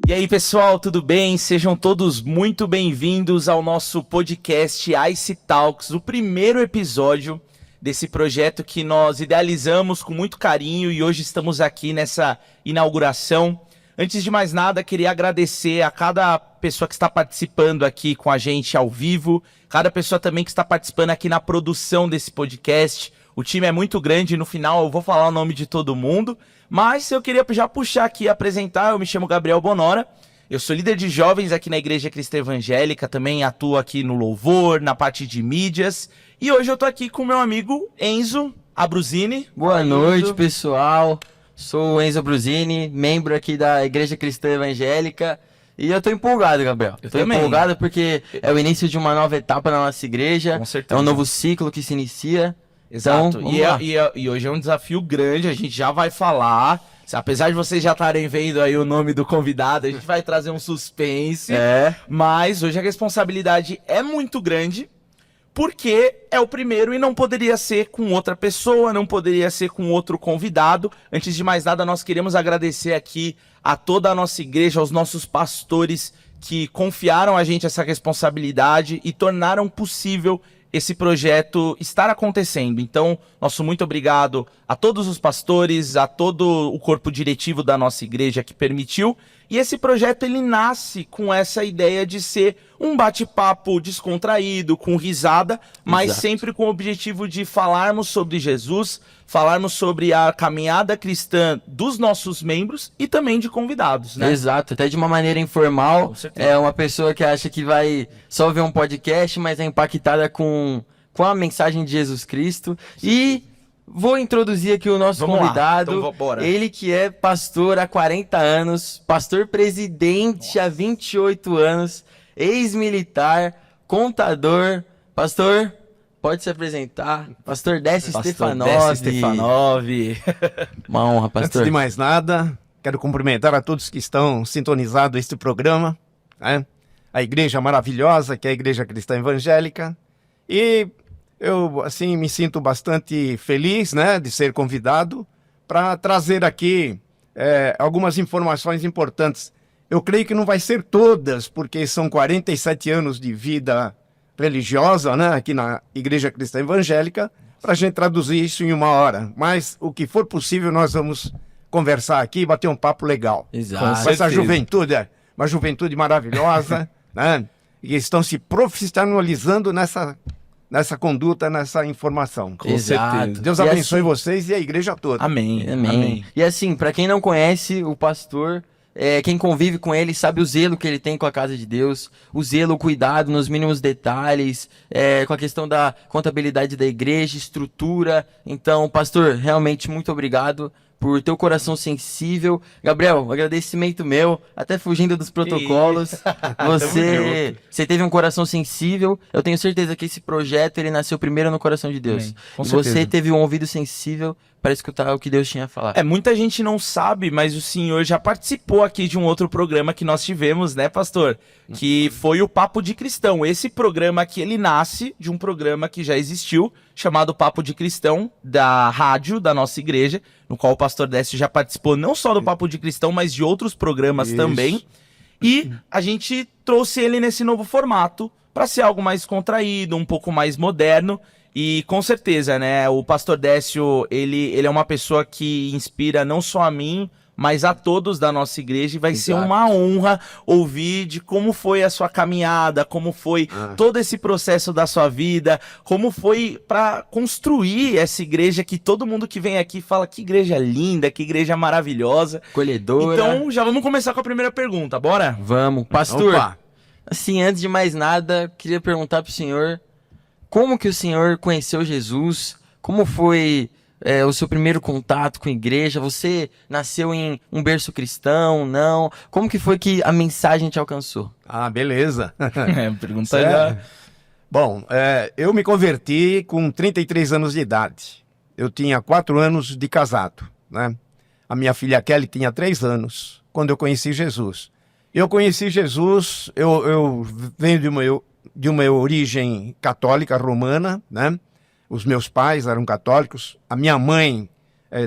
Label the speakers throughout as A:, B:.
A: E aí, pessoal, tudo bem? Sejam todos muito bem-vindos ao nosso podcast Ice Talks, o primeiro episódio desse projeto que nós idealizamos com muito carinho e hoje estamos aqui nessa inauguração. Antes de mais nada, queria agradecer a cada pessoa que está participando aqui com a gente ao vivo, cada pessoa também que está participando aqui na produção desse podcast. O time é muito grande, no final eu vou falar o nome de todo mundo, mas eu queria já puxar aqui e apresentar. Eu me chamo Gabriel Bonora, eu sou líder de jovens aqui na Igreja Cristã Evangélica, também atuo aqui no louvor, na parte de mídias, e hoje eu tô aqui com meu amigo Enzo Abruzini.
B: Boa noite, pessoal. Sou o Enzo Abruzini, membro aqui da Igreja Cristã Evangélica. E eu tô empolgado, Gabriel.
A: Eu
B: tô
A: também.
B: empolgado porque é o início de uma nova etapa na nossa igreja.
A: Com certeza.
B: É um novo ciclo que se inicia.
A: Exato.
B: Então, vamos lá.
A: E hoje é um desafio grande, a gente já vai falar. Apesar de vocês já estarem vendo aí o nome do convidado, a gente vai trazer um suspense. Mas hoje a responsabilidade é muito grande, porque é o primeiro e não poderia ser com outra pessoa, não poderia ser com outro convidado. Antes de mais nada, nós queremos agradecer aqui a toda a nossa igreja, aos nossos pastores que confiaram a gente essa responsabilidade e tornaram possível esse projeto estar acontecendo. Então, nosso muito obrigado a todos os pastores, a todo o corpo diretivo da nossa igreja que permitiu. E esse projeto, ele nasce com essa ideia de ser um bate-papo descontraído, com risada, mas
B: Exato.
A: sempre com o objetivo de falarmos sobre Jesus, falarmos sobre a caminhada cristã dos nossos membros e também de convidados, né?
B: Exato, até de uma maneira informal.
A: Com certeza.
B: É uma pessoa que acha que vai só ver um podcast, mas é impactada com a mensagem de Jesus Cristo. E vou introduzir aqui o nosso
A: Vamos lá.
B: convidado.
A: Então, bora.
B: Ele que é pastor há 40 anos, pastor presidente há 28 anos, ex-militar, contador. Pastor, pode se apresentar. Pastor Décio Stefanov. Uma honra, pastor.
C: Antes de mais nada, quero cumprimentar a todos que estão sintonizados a este programa, né? A igreja maravilhosa, que é a Igreja Cristã Evangélica. E eu, assim, me sinto bastante feliz, né, de ser convidado para trazer aqui algumas informações importantes. Eu creio que não vai ser todas, porque são 47 anos de vida religiosa, né, aqui na Igreja Cristã Evangélica, para a gente traduzir isso em uma hora. Mas o que for possível, nós vamos conversar aqui e bater um papo legal.
B: Exato.
A: Com
C: Essa
A: certeza.
C: juventude é uma juventude maravilhosa, né? E estão se profissionalizando nessa conduta, nessa informação.
A: Com
B: Exato.
A: certeza.
C: Deus
B: E
C: abençoe
B: assim-
C: vocês e a igreja toda.
A: Amém.
B: Amém. E assim, pra quem não conhece o pastor, quem convive com ele sabe o zelo que ele tem com a casa de Deus, o zelo, o cuidado nos mínimos detalhes, com a questão da contabilidade da igreja, estrutura. Então, pastor, realmente muito obrigado por ter o coração sensível. Gabriel, um agradecimento meu, até fugindo dos protocolos. Você teve um coração sensível. Eu tenho certeza que esse projeto ele nasceu primeiro no coração de Deus.
A: Amém. Com
B: E
A: certeza.
B: você teve um ouvido sensível para escutar o que Deus tinha a falar.
A: Muita gente não sabe, mas o senhor já participou aqui de um outro programa que nós tivemos, né, pastor? Que foi o Papo de Cristão. Esse programa aqui, ele nasce de um programa que já existiu, chamado Papo de Cristão, da rádio da nossa igreja, no qual o pastor Décio já participou não só do Papo de Cristão, mas de outros programas
C: Isso.
A: também. E a gente trouxe ele nesse novo formato para ser algo mais contraído, um pouco mais moderno. E com certeza, né, o pastor Décio, ele é uma pessoa que inspira não só a mim, mas a todos da nossa igreja, e vai ser
B: Exato.
A: uma honra ouvir de como foi a sua caminhada, como foi todo esse processo da sua vida, como foi para construir essa igreja que todo mundo que vem aqui fala que igreja linda, que igreja maravilhosa.
B: Acolhedora.
A: Então, já vamos começar com a primeira pergunta, bora?
B: Vamos. Pastor,
C: Opa.
B: assim, antes de mais nada, queria perguntar pro senhor, como que o senhor conheceu Jesus? Como foi o seu primeiro contato com a igreja? Você nasceu em um berço cristão, não? Como que foi que a mensagem te alcançou?
C: Ah, beleza.
A: Pergunta
C: Certo. Bom, eu me converti com 33 anos de idade. Eu tinha 4 anos de casado, né? A minha filha Kelly tinha 3 anos quando eu conheci Jesus. Eu conheci Jesus, eu venho de uma origem católica romana, né? Os meus pais eram católicos. A minha mãe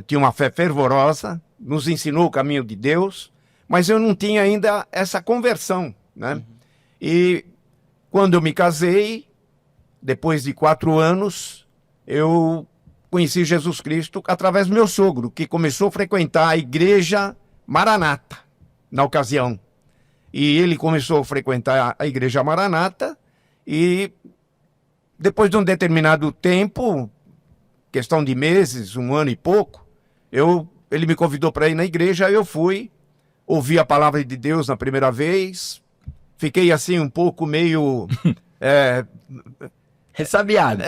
C: tinha uma fé fervorosa, nos ensinou o caminho de Deus, mas eu não tinha ainda essa conversão, né? E quando eu me casei, depois de 4 anos, eu conheci Jesus Cristo através do meu sogro, que começou a frequentar a igreja Maranata, na ocasião. E ele começou a frequentar a igreja Maranata, e depois de um determinado tempo, questão de meses, 1 ano e pouco, ele me convidou para ir na igreja, eu fui, ouvi a palavra de Deus na primeira vez, fiquei assim um pouco meio...
B: Ressabiado.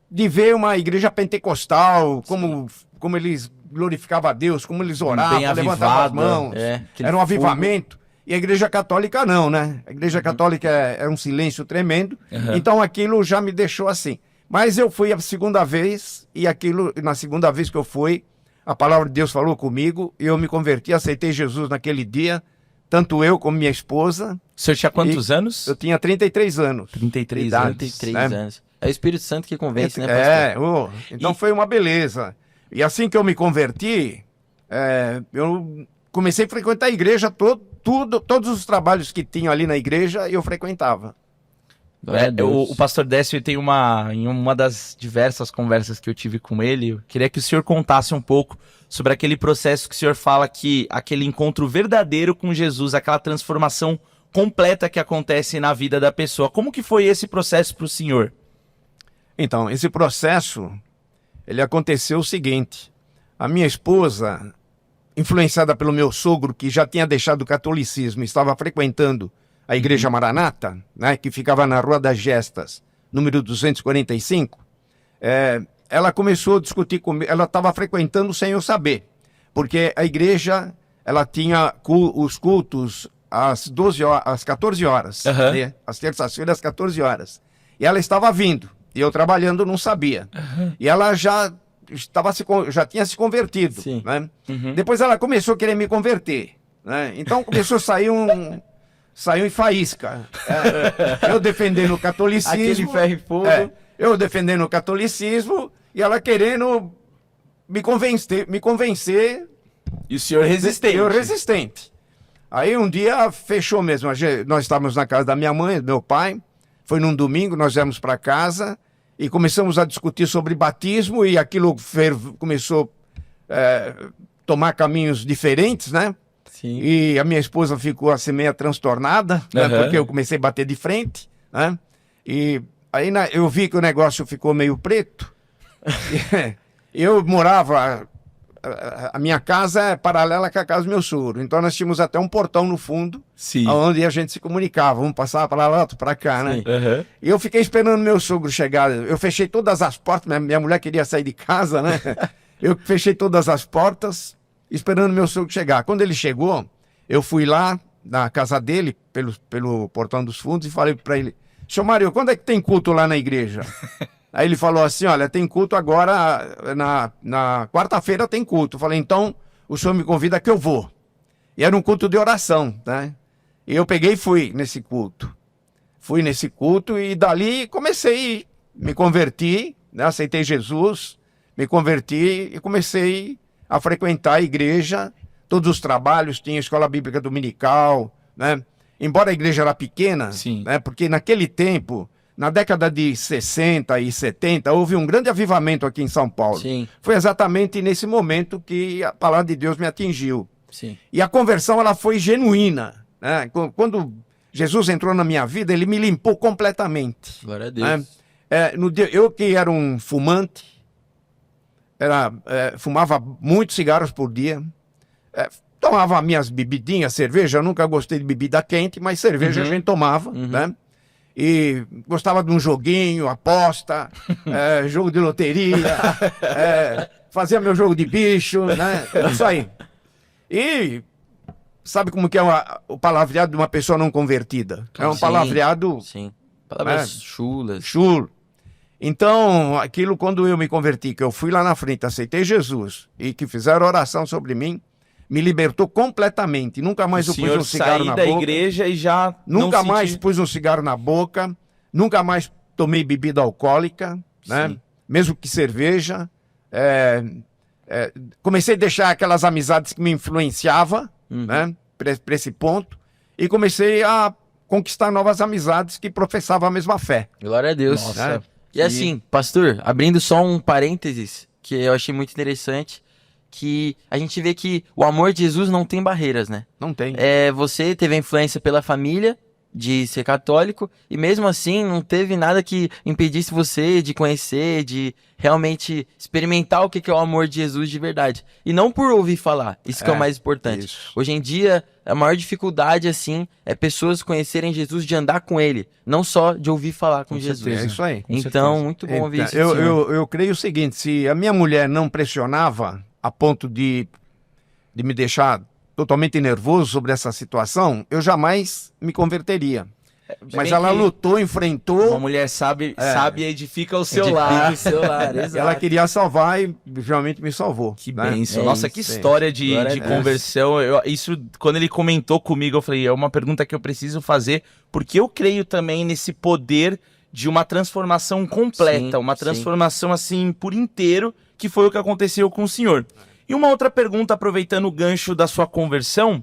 C: De ver uma igreja pentecostal, como eles glorificavam a Deus, como eles oravam,
A: Bem
C: levantavam as
A: avivado,
C: mãos. Era um avivamento. E a igreja católica não, né? A igreja católica é um silêncio tremendo. Então aquilo já me deixou assim. Mas eu fui a segunda vez, e na segunda vez que eu fui, a palavra de Deus falou comigo, e eu me converti, aceitei Jesus naquele dia, tanto eu como minha esposa.
A: O senhor tinha quantos anos?
C: Eu tinha 33 anos.
A: 33
C: idade,
A: anos.
B: 33
C: né?
B: anos. É o Espírito Santo que convence, né, pastor?
C: Então foi uma beleza. E assim que eu me converti, eu comecei a frequentar a igreja, todos os trabalhos que tinham ali na igreja, eu frequentava.
B: Glória a Deus.
A: O pastor Décio tem em uma das diversas conversas que eu tive com ele, eu queria que o senhor contasse um pouco sobre aquele processo que o senhor fala, que aquele encontro verdadeiro com Jesus, aquela transformação completa que acontece na vida da pessoa. Como que foi esse processo para o senhor?
C: Então, esse processo, ele aconteceu o seguinte: a minha esposa, influenciada pelo meu sogro, que já tinha deixado o catolicismo, estava frequentando a igreja Maranata, né, que ficava na Rua das Gestas, número 245, ela começou a discutir comigo, ela estava frequentando sem eu saber, porque a igreja, ela tinha os cultos às 14 horas, né, às terças-feiras às 14 horas, e ela estava vindo, e eu trabalhando não sabia, e ela já tinha se convertido, né? Depois ela começou a querer me converter, né? Então começou a saiu em faísca. Eu defendendo o catolicismo.
B: Aquele ferro e fogo.
C: Eu defendendo o catolicismo e ela querendo me convencer.
A: E o senhor resistente.
C: Eu resistente. Aí um dia fechou mesmo. Nós estávamos na casa da minha mãe, do meu pai. Foi num domingo, nós viemos para casa e começamos a discutir sobre batismo, e aquilo começou a tomar caminhos diferentes, né?
B: Sim.
C: E a minha esposa ficou assim meio transtornada, né, porque eu comecei a bater de frente, né? E aí eu vi que o negócio ficou meio preto. Eu morava... A minha casa é paralela com a casa do meu sogro, então nós tínhamos até um portão no fundo, onde a gente se comunicava, vamos passar para lá, para cá, né? E eu fiquei esperando meu sogro chegar, eu fechei todas as portas, minha mulher queria sair de casa, né? Eu fechei todas as portas, esperando meu sogro chegar. Quando ele chegou, eu fui lá na casa dele, pelo portão dos fundos, e falei para ele: "Senhor Mário, quando é que tem culto lá na igreja?" Aí ele falou assim: "Olha, tem culto agora, na quarta-feira tem culto." Eu falei: "Então, o senhor me convida que eu vou." E era um culto de oração, né? E eu peguei e fui nesse culto. Fui nesse culto e dali comecei, me converti, né? Aceitei Jesus, me converti e comecei a frequentar a igreja. Todos os trabalhos, tinha escola bíblica dominical, né? Embora a igreja era pequena, né? Porque naquele tempo... Na década de 60 e 70, houve um grande avivamento aqui em São Paulo. Foi exatamente nesse momento que a palavra de Deus me atingiu. E a conversão, ela foi genuína, né? Quando Jesus entrou na minha vida, ele me limpou completamente.
B: Glória a Deus.
C: Eu que era um fumante, fumava muitos cigarros por dia, tomava minhas bebidinhas, cerveja. Eu nunca gostei de bebida quente, mas cerveja a gente tomava, né? E gostava de um joguinho, aposta, jogo de loteria, fazia meu jogo de bicho, né? Isso aí. E sabe como que é o palavreado de uma pessoa não convertida? É um palavreado...
B: Palavras chulas.
C: Chulo. Então, aquilo, quando eu me converti, que eu fui lá na frente, aceitei Jesus, e que fizeram oração sobre mim, me libertou completamente. Nunca mais eu pus um cigarro na boca.
A: Da igreja e já
C: nunca mais pus um cigarro na boca. Nunca mais tomei bebida alcoólica, né? Mesmo que cerveja. Comecei a deixar aquelas amizades que me influenciavam, né? Para esse ponto. E comecei a conquistar novas amizades que professavam a mesma fé.
B: Glória a Deus.
A: Nossa.
B: E assim, pastor, abrindo só um parênteses, que eu achei muito interessante, que a gente vê que o amor de Jesus não tem barreiras, né?
C: Não tem.
B: Você teve a influência pela família de ser católico, e mesmo assim não teve nada que impedisse você de conhecer, de realmente experimentar o que é o amor de Jesus de verdade. E não por ouvir falar, isso que é o mais importante.
C: Isso.
B: Hoje em dia, a maior dificuldade, assim, é pessoas conhecerem Jesus, de andar com ele, não só de ouvir falar com Jesus.
C: É isso aí.
B: Então, muito bom ouvir isso.
C: Então,
B: do senhor.
C: eu creio o seguinte, se a minha mulher não pressionava a ponto de me deixar totalmente nervoso sobre essa situação, eu jamais me converteria. Mas
A: bem
C: ela
A: que
C: lutou, enfrentou,
A: Uma mulher sabe e edifica o seu
B: Edifica
A: lar.
B: o seu lar, exato.
C: ela queria salvar e realmente me salvou.
A: Que
C: né?
A: bênção.
B: É
A: Nossa,
B: isso,
A: que
B: é
A: história de
B: Glória a Deus.
A: conversão. Isso, quando ele comentou comigo, eu falei, é uma pergunta que eu preciso fazer, porque eu creio também nesse poder de uma transformação completa,
B: Sim,
A: uma
B: sim.
A: transformação assim por inteiro, que foi o que aconteceu com o senhor. E uma outra pergunta, aproveitando o gancho da sua conversão,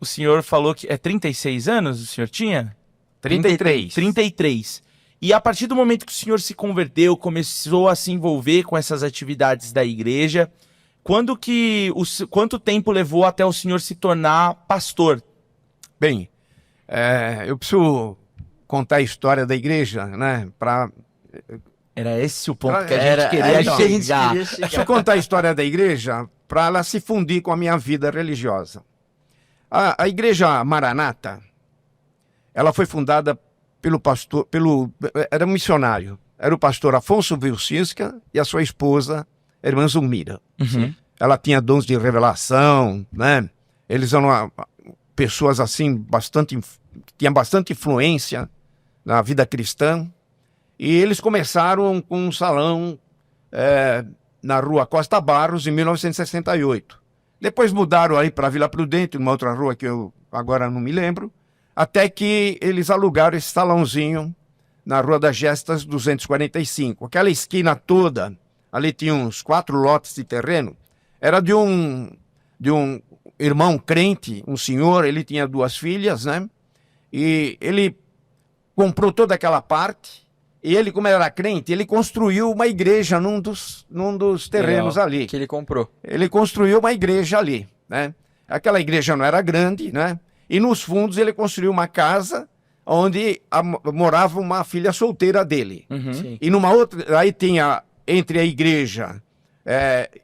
A: o senhor falou que é 36 anos o senhor tinha?
C: 33.
A: 33. E a partir do momento que o senhor se converteu, começou a se envolver com essas atividades da igreja, quanto tempo levou até o senhor se tornar pastor?
C: Bem, eu preciso contar a história da igreja, né?
A: Era esse o ponto que a
B: Era-
A: gente queria
B: era isso que a gente
A: chegar.
B: queria chegar.
C: Deixa eu contar a história da igreja para ela se fundir com a minha vida religiosa. A igreja Maranata, ela foi fundada pelo pastor, era um missionário, era o pastor Afonso Vilcinska e a sua esposa, a irmã Zulmira.
A: Uhum.
C: Ela tinha dons de revelação, né? Eles eram pessoas assim, tinham bastante influência na vida cristã. E eles começaram com um salão na rua Costa Barros, em 1968. Depois mudaram aí para Vila Prudente, numa outra rua que eu agora não me lembro, até que eles alugaram esse salãozinho na Rua das Gestas 245. Aquela esquina toda, ali tinha uns 4 lotes de terreno, era de um irmão crente, um senhor, ele tinha 2 filhas, né? E ele comprou toda aquela parte, e ele, como era crente, ele construiu uma igreja num dos terrenos
B: Legal,
C: ali.
B: que ele comprou.
C: Ele construiu uma igreja ali, né? Aquela igreja não era grande, né? E nos fundos ele construiu uma casa onde morava uma filha solteira dele.
A: Uhum.
B: Sim.
C: E numa outra, aí tinha, entre a igreja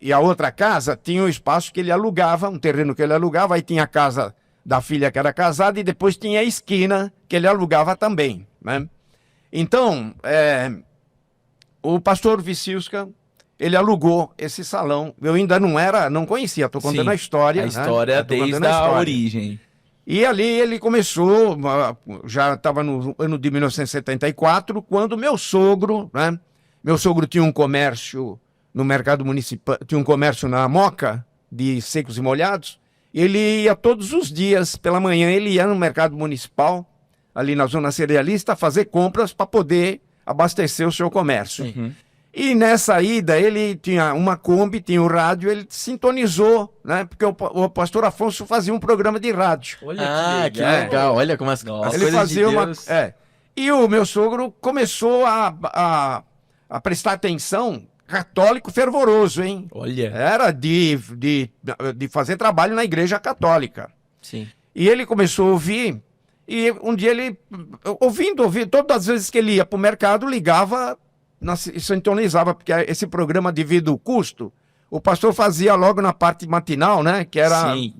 C: e a outra casa, tinha um espaço que ele alugava, um terreno que ele alugava, aí tinha a casa da filha que era casada e depois tinha a esquina que ele alugava também, né? Então, o pastor Vicilska, ele alugou esse salão. Eu ainda não conhecia, estou contando
A: Sim,
C: a história.
A: A
C: né?
A: história
C: Eu tô contando
A: desde a
C: história.
A: origem.
C: E ali ele começou, já estava no ano de 1974, quando meu sogro, né? Meu sogro tinha um comércio no mercado municipal, tinha um comércio na Moca, de secos e molhados. Ele ia todos os dias, pela manhã, ele ia no mercado municipal, ali na zona cerealista, fazer compras para poder abastecer o seu comércio.
A: Uhum.
C: E nessa ida, ele tinha uma Kombi, tinha o rádio, ele sintonizou, né? Porque o pastor Afonso fazia um programa de rádio.
A: Olha
B: Que legal. Olha como as
A: Nossa.
C: Ele
B: coisas
C: fazia
B: de
C: uma.
B: Deus...
C: E o meu sogro começou a prestar atenção, católico fervoroso, hein?
A: Olha.
C: Era de fazer trabalho na igreja católica.
B: Sim.
C: E ele começou a ouvir, e um dia ele, ouvindo, todas as vezes que ele ia para o mercado, ligava e sintonizava, porque esse programa, devido ao custo, o pastor fazia logo na parte matinal, né? Que era.
A: Sim.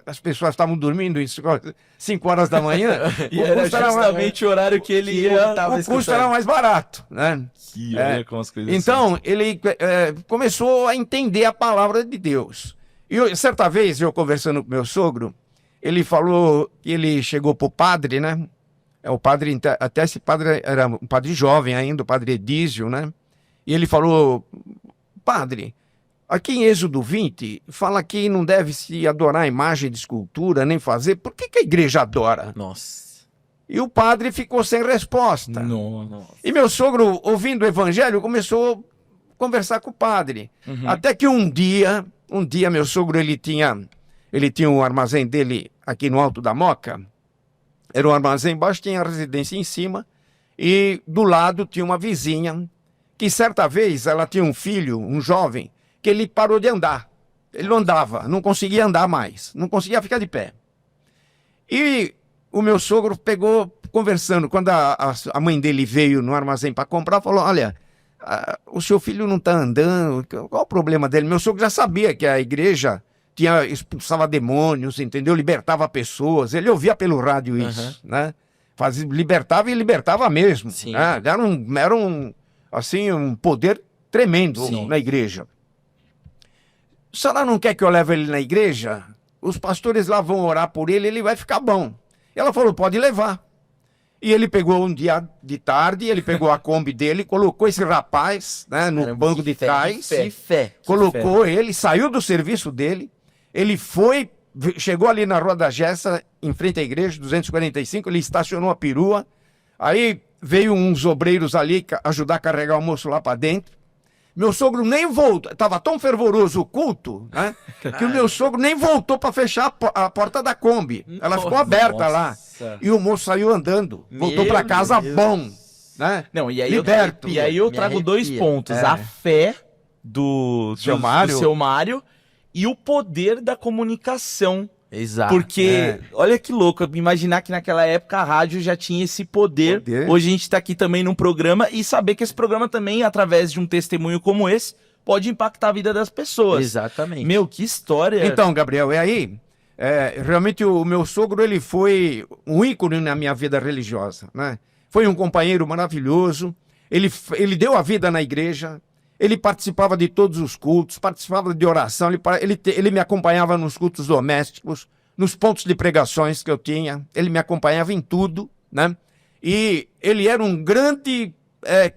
C: As pessoas estavam dormindo em 5 horas da manhã.
A: E era justamente o horário que ele ia.
C: O custo era mais barato, né?
A: Olha como as coisas
C: Então, ele começou a entender a palavra de Deus. E certa vez, eu conversando com meu sogro, ele falou que ele chegou para o padre, né? O padre, até esse padre era um padre jovem ainda, o padre Edísio, né? E ele falou, padre, aqui em Êxodo 20, fala que não deve se adorar a imagem de escultura, nem fazer. Por que a igreja adora?
B: Nossa.
C: E o padre ficou sem resposta.
A: Nossa.
C: E meu sogro, ouvindo o evangelho, começou a conversar com o padre.
A: Uhum.
C: Até que um dia meu sogro, ele ele tinha um armazém dele aqui no Alto da Moca. Era um armazém embaixo, tinha a residência em cima. E do lado tinha uma vizinha, que certa vez ela tinha um filho, um jovem, que ele parou de andar. Ele não andava, não conseguia andar mais, não conseguia ficar de pé. E o meu sogro pegou, conversando, quando a mãe dele veio no armazém para comprar, falou, olha, o seu filho não está andando, qual o problema dele? Meu sogro já sabia que a igreja expulsava demônios, entendeu? Libertava pessoas, ele ouvia pelo rádio isso, né? Libertava e libertava mesmo.
B: Sim.
C: Né? Era um poder tremendo na igreja. A senhora não quer que eu leve ele na igreja? Os pastores lá vão orar por ele, ele vai ficar bom. Ela falou, pode levar. E ele pegou um dia de tarde, ele pegou a Kombi dele, colocou esse rapaz, né, no banco de trás.
B: Que fé.
C: Colocou ele, saiu do serviço dele, ele chegou ali na Rua da Gessa, em frente à igreja, 245, ele estacionou a perua, aí veio uns obreiros ali ajudar a carregar o moço lá para dentro. Meu sogro nem voltou, estava tão fervoroso o culto, né, que o meu sogro nem voltou para fechar a porta da Kombi. Ela ficou aberta lá. E o moço saiu andando, voltou para casa bom, né?
A: Não, e aí
C: liberto.
A: E aí eu trago dois pontos. A fé do seu Mário e o poder da comunicação.
B: Exato.
A: Porque, olha que louco, imaginar que naquela época a rádio já tinha esse poder. Hoje a gente tá aqui também num programa e saber que esse programa também, através de um testemunho como esse, pode impactar a vida das pessoas.
B: Exatamente.
A: Meu, que história.
C: Então, Gabriel, realmente o meu sogro, ele foi um ícone na minha vida religiosa, né? Foi um companheiro maravilhoso, ele deu a vida na igreja, ele participava de todos os cultos, participava de oração, ele me acompanhava nos cultos domésticos, nos pontos de pregações que eu tinha, ele me acompanhava em tudo, né? E ele era um grande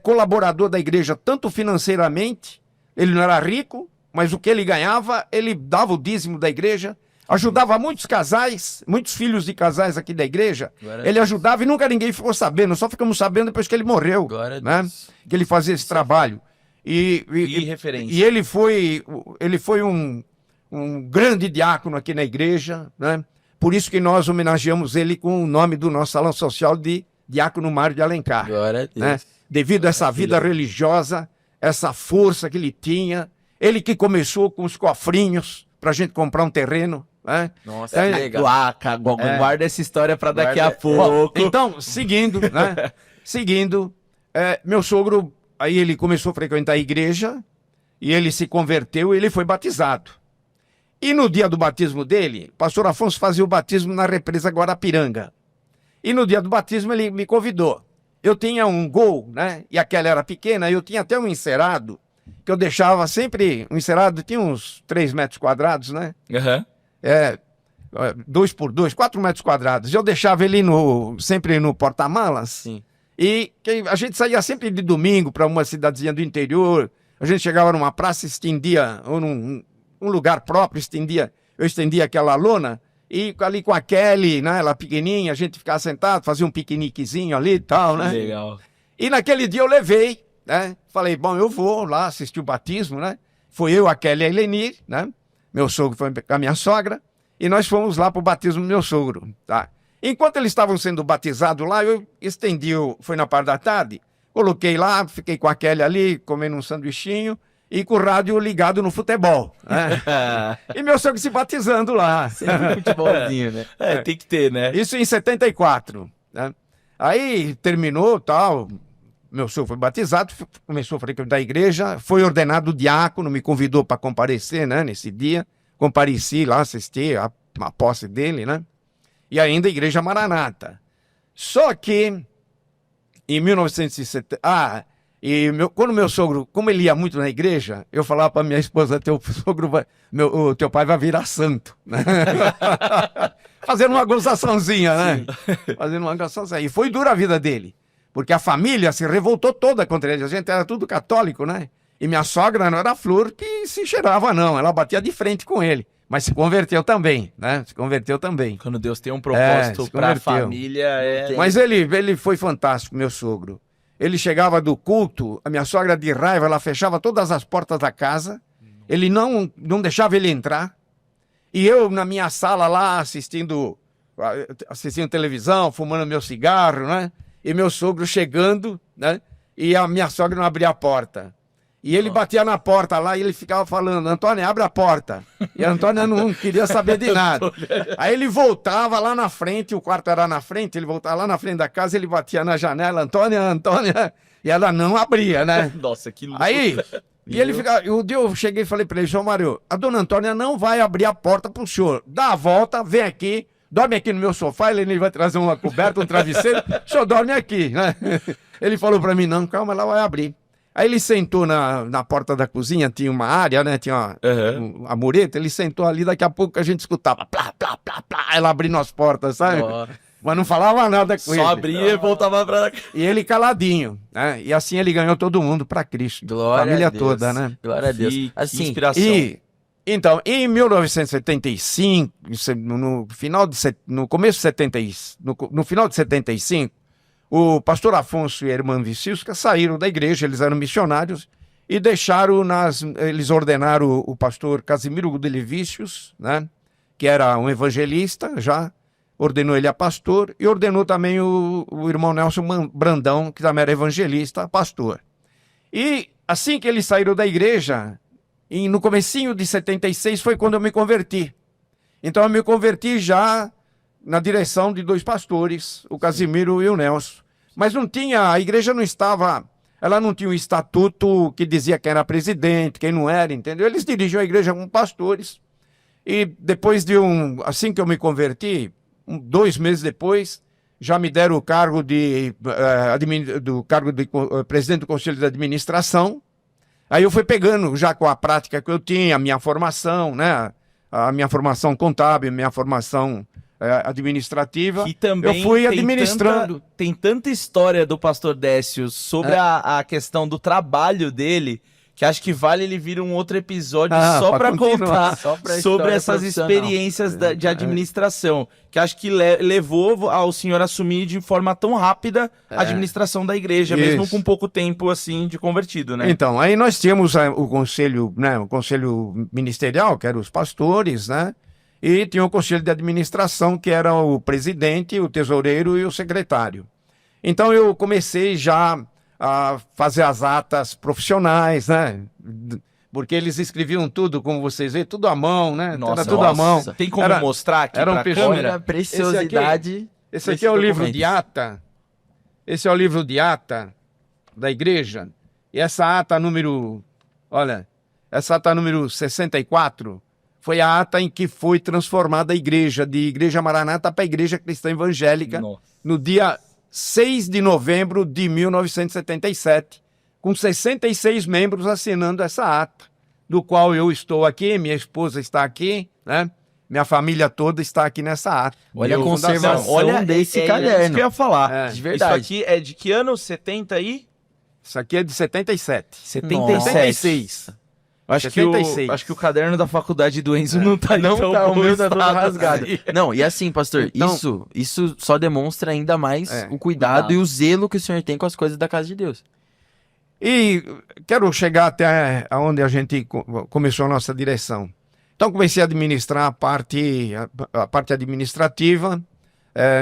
C: colaborador da igreja, tanto financeiramente, ele não era rico, mas o que ele ganhava, ele dava o dízimo da igreja, ajudava muitos casais, muitos filhos de casais aqui da igreja, ele ajudava e nunca ninguém ficou sabendo, só ficamos sabendo depois que ele morreu, né? Que ele fazia esse trabalho. E
A: referência.
C: E ele foi um grande diácono aqui na igreja, né? Por isso que nós homenageamos ele com o nome do nosso salão social de Diácono Mário de Alencar.
B: Glória a Deus.
C: Né? Devido a essa vida religiosa, essa força que ele tinha, ele que começou com os cofrinhos para a gente comprar um terreno. Né?
B: Nossa, que legal.
A: Guarda essa história para daqui a pouco.
C: Então, seguindo, né? Meu sogro... Aí ele começou a frequentar a igreja e ele se converteu e ele foi batizado. E no dia do batismo dele, o pastor Afonso fazia o batismo na represa Guarapiranga. E no dia do batismo ele me convidou. Eu tinha um Gol, né? E aquela era pequena, eu tinha até um encerado, que eu deixava sempre... O encerado tinha uns 3 metros quadrados, né? 2 por 2, 4 metros quadrados. Eu deixava ele sempre no porta-malas. Sim. E a gente saía sempre de domingo para uma cidadezinha do interior. A gente chegava numa praça, estendia, ou num lugar próprio, eu estendia aquela lona, e ali com a Kelly, né, ela pequenininha, a gente ficava sentado, fazia um piqueniquezinho ali e tal, né?
A: Legal.
C: E naquele dia eu levei, né? Falei, bom, eu vou lá assistir o batismo, né? Foi eu, a Kelly e a Elenir, né? Meu sogro foi com a minha sogra, e nós fomos lá para o batismo do meu sogro, tá? Enquanto eles estavam sendo batizados lá, eu foi na parte da tarde, coloquei lá, fiquei com a Kelly ali, comendo um sanduichinho, e com o rádio ligado no futebol. Né? E meu sogro se batizando lá.
B: Sempre futebolzinho, né?
A: Tem que ter, né?
C: Isso em 74. Né? Aí terminou, tal, meu sogro foi batizado, começou a frequentar a igreja, foi ordenado diácono, me convidou para comparecer, né, nesse dia. Compareci lá, assisti a posse dele, né? E ainda a Igreja Maranata. Só que, em 1970... quando meu sogro, como ele ia muito na igreja, eu falava para minha esposa, teu pai vai virar santo. Né? Fazendo uma gozaçãozinha, né? Fazendo uma gozaçãozinha. E foi dura a vida dele, porque a família se revoltou toda contra ele. A gente era tudo católico, né? E minha sogra não era flor que se cheirava, não. Ela batia de frente com ele. Mas se converteu também, né? Se converteu também.
A: Quando Deus tem um propósito para a família...
C: Mas ele foi fantástico, meu sogro. Ele chegava do culto, a minha sogra de raiva, ela fechava todas as portas da casa. Ele não deixava ele entrar. E eu na minha sala lá assistindo televisão, fumando meu cigarro, né? E meu sogro chegando, né? E a minha sogra não abria a porta. E ele batia na porta lá e ele ficava falando, Antônia, abre a porta. E a Antônia não queria saber de nada. Aí ele voltava lá na frente, o quarto era na frente, ele voltava lá na frente da casa, ele batia na janela, Antônia, Antônia, e ela não abria, né?
A: Nossa, que louco.
C: Aí, e ele ficava, um dia eu cheguei e falei para ele, João Mário, a dona Antônia não vai abrir a porta pro senhor. Dá a volta, vem aqui, dorme aqui no meu sofá, ele vai trazer uma coberta, um travesseiro, o senhor dorme aqui, né? Ele falou para mim, não, calma, ela vai abrir. Aí ele sentou na porta da cozinha, tinha uma área, né? Tinha a mureta, ele sentou ali, daqui a pouco a gente escutava plá, plá, plá, plá, ela abrindo as portas, sabe? Mas não falava nada com ele.
A: Só abria e voltava pra...
C: E ele caladinho, né? E assim ele ganhou todo mundo para Cristo.
B: Glória
C: família
B: a Deus.
C: toda, né?
B: Glória a Deus.
A: Que
B: Assim,
A: inspiração.
C: Então, em 1975, no começo de 70, no final de 75, o pastor Afonso e a irmã Vicisca saíram da igreja, eles eram missionários, e eles ordenaram o pastor Casimiro Gudelevicius, né, que era um evangelista já, ordenou ele a pastor, e ordenou também o irmão Nelson Brandão, que também era evangelista, a pastor. E assim que eles saíram da igreja, no comecinho de 76 foi quando eu me converti. Então eu me converti já na direção de dois pastores, o Casimiro e o Nelson. Mas a igreja não estava, ela não tinha um estatuto que dizia quem era presidente, quem não era, entendeu? Eles dirigiam a igreja como pastores. E depois assim que eu me converti, 2 meses depois, já me deram o cargo de presidente do Conselho de Administração. Aí eu fui pegando, já com a prática que eu tinha, a minha formação, né? A minha formação contábil, a minha formação administrativa,
A: Que também
C: eu fui administrando.
A: Tem tanta história do pastor Décio sobre a questão do trabalho dele, que acho que vale ele vir um outro episódio só para contar
B: Só pra
A: sobre
B: história
A: essas
B: profissional.
A: experiências de administração, que acho que levou ao senhor assumir de forma tão rápida a administração da igreja, mesmo
C: Isso.
A: com pouco tempo assim de convertido, né?
C: Então, aí nós tínhamos o conselho, né, o conselho ministerial, que eram os pastores, né? E tinha o conselho de administração, que era o presidente, o tesoureiro e o secretário. Então eu comecei já a fazer as atas profissionais, né? Porque eles escreviam tudo, como vocês veem, tudo à mão, né? Era tudo à mão.
A: Tem como mostrar aqui
C: era
A: pra
C: um
A: câmera?
B: Olha a preciosidade.
C: Esse aqui é o livro de ata. Esse é o livro de ata da igreja. E essa ata número 64 foi a ata em que foi transformada a igreja, de Igreja Maranata para a Igreja Cristã Evangélica, no dia 6 de novembro de 1977, com 66 membros assinando essa ata, do qual eu estou aqui, minha esposa está aqui, né? Minha família toda está aqui nessa ata.
B: Olha a
C: Minha
B: conservação
C: fundação.
B: desse
A: Isso
B: caderno.
A: que eu ia falar.
B: De verdade.
A: Isso aqui é de que ano? 70 aí?
C: Isso aqui é de 77.
A: 77.
C: 76.
A: Acho
C: 76.
A: que o caderno da faculdade do Enzo não tá
B: Não
A: tão
B: tá, o
A: bom
B: meu tá todo
A: estado
B: rasgado.
A: assim.
B: Não, e assim, pastor,
C: Então-
B: isso só demonstra ainda mais o cuidado e o zelo que o senhor tem com as coisas da casa de Deus.
C: E quero chegar até onde a gente começou a nossa direção. Então comecei a administrar a parte administrativa.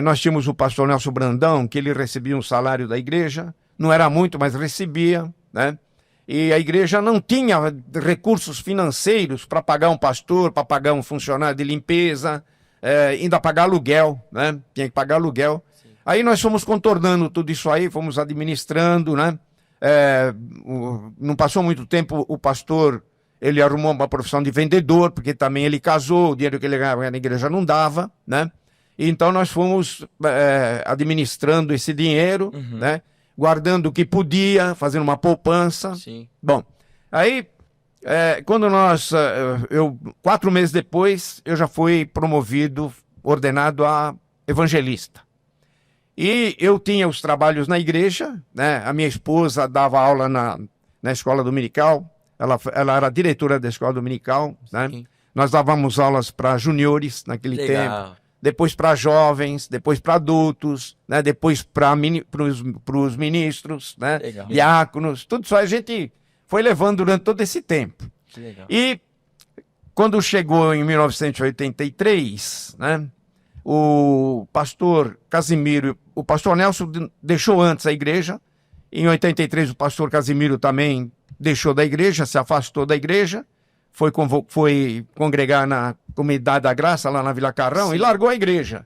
C: Nós tínhamos o pastor Nelson Brandão, que ele recebia um salário da igreja. Não era muito, mas recebia, né? E a igreja não tinha recursos financeiros para pagar um pastor, para pagar um funcionário de limpeza, ainda pagar aluguel, né? Tinha que pagar aluguel. Sim. Aí nós fomos contornando tudo isso aí, fomos administrando, né? Não passou muito tempo, o pastor, ele arrumou uma profissão de vendedor, porque também ele casou, o dinheiro que ele ganhava na igreja não dava, né? E então nós fomos administrando esse dinheiro, né? Guardando o que podia, fazendo uma poupança.
B: Sim.
C: Bom, aí, quando 4 meses depois, eu já fui promovido, ordenado a evangelista. E eu tinha os trabalhos na igreja, né? A minha esposa dava aula na escola dominical, ela era diretora da escola dominical, né? Nós dávamos aulas para juniores naquele tempo. Depois para jovens, depois para adultos, né? Depois para os ministros, né? Diáconos, tudo isso a gente foi levando durante todo esse tempo.
B: Que legal.
C: E Quando chegou em 1983, né, o pastor Casimiro, o pastor Nelson deixou antes a igreja. Em 83 o pastor Casimiro também deixou da igreja, se afastou da igreja, foi congregar na Comunidade da Graça, lá na Vila Carrão, sim, e largou a igreja.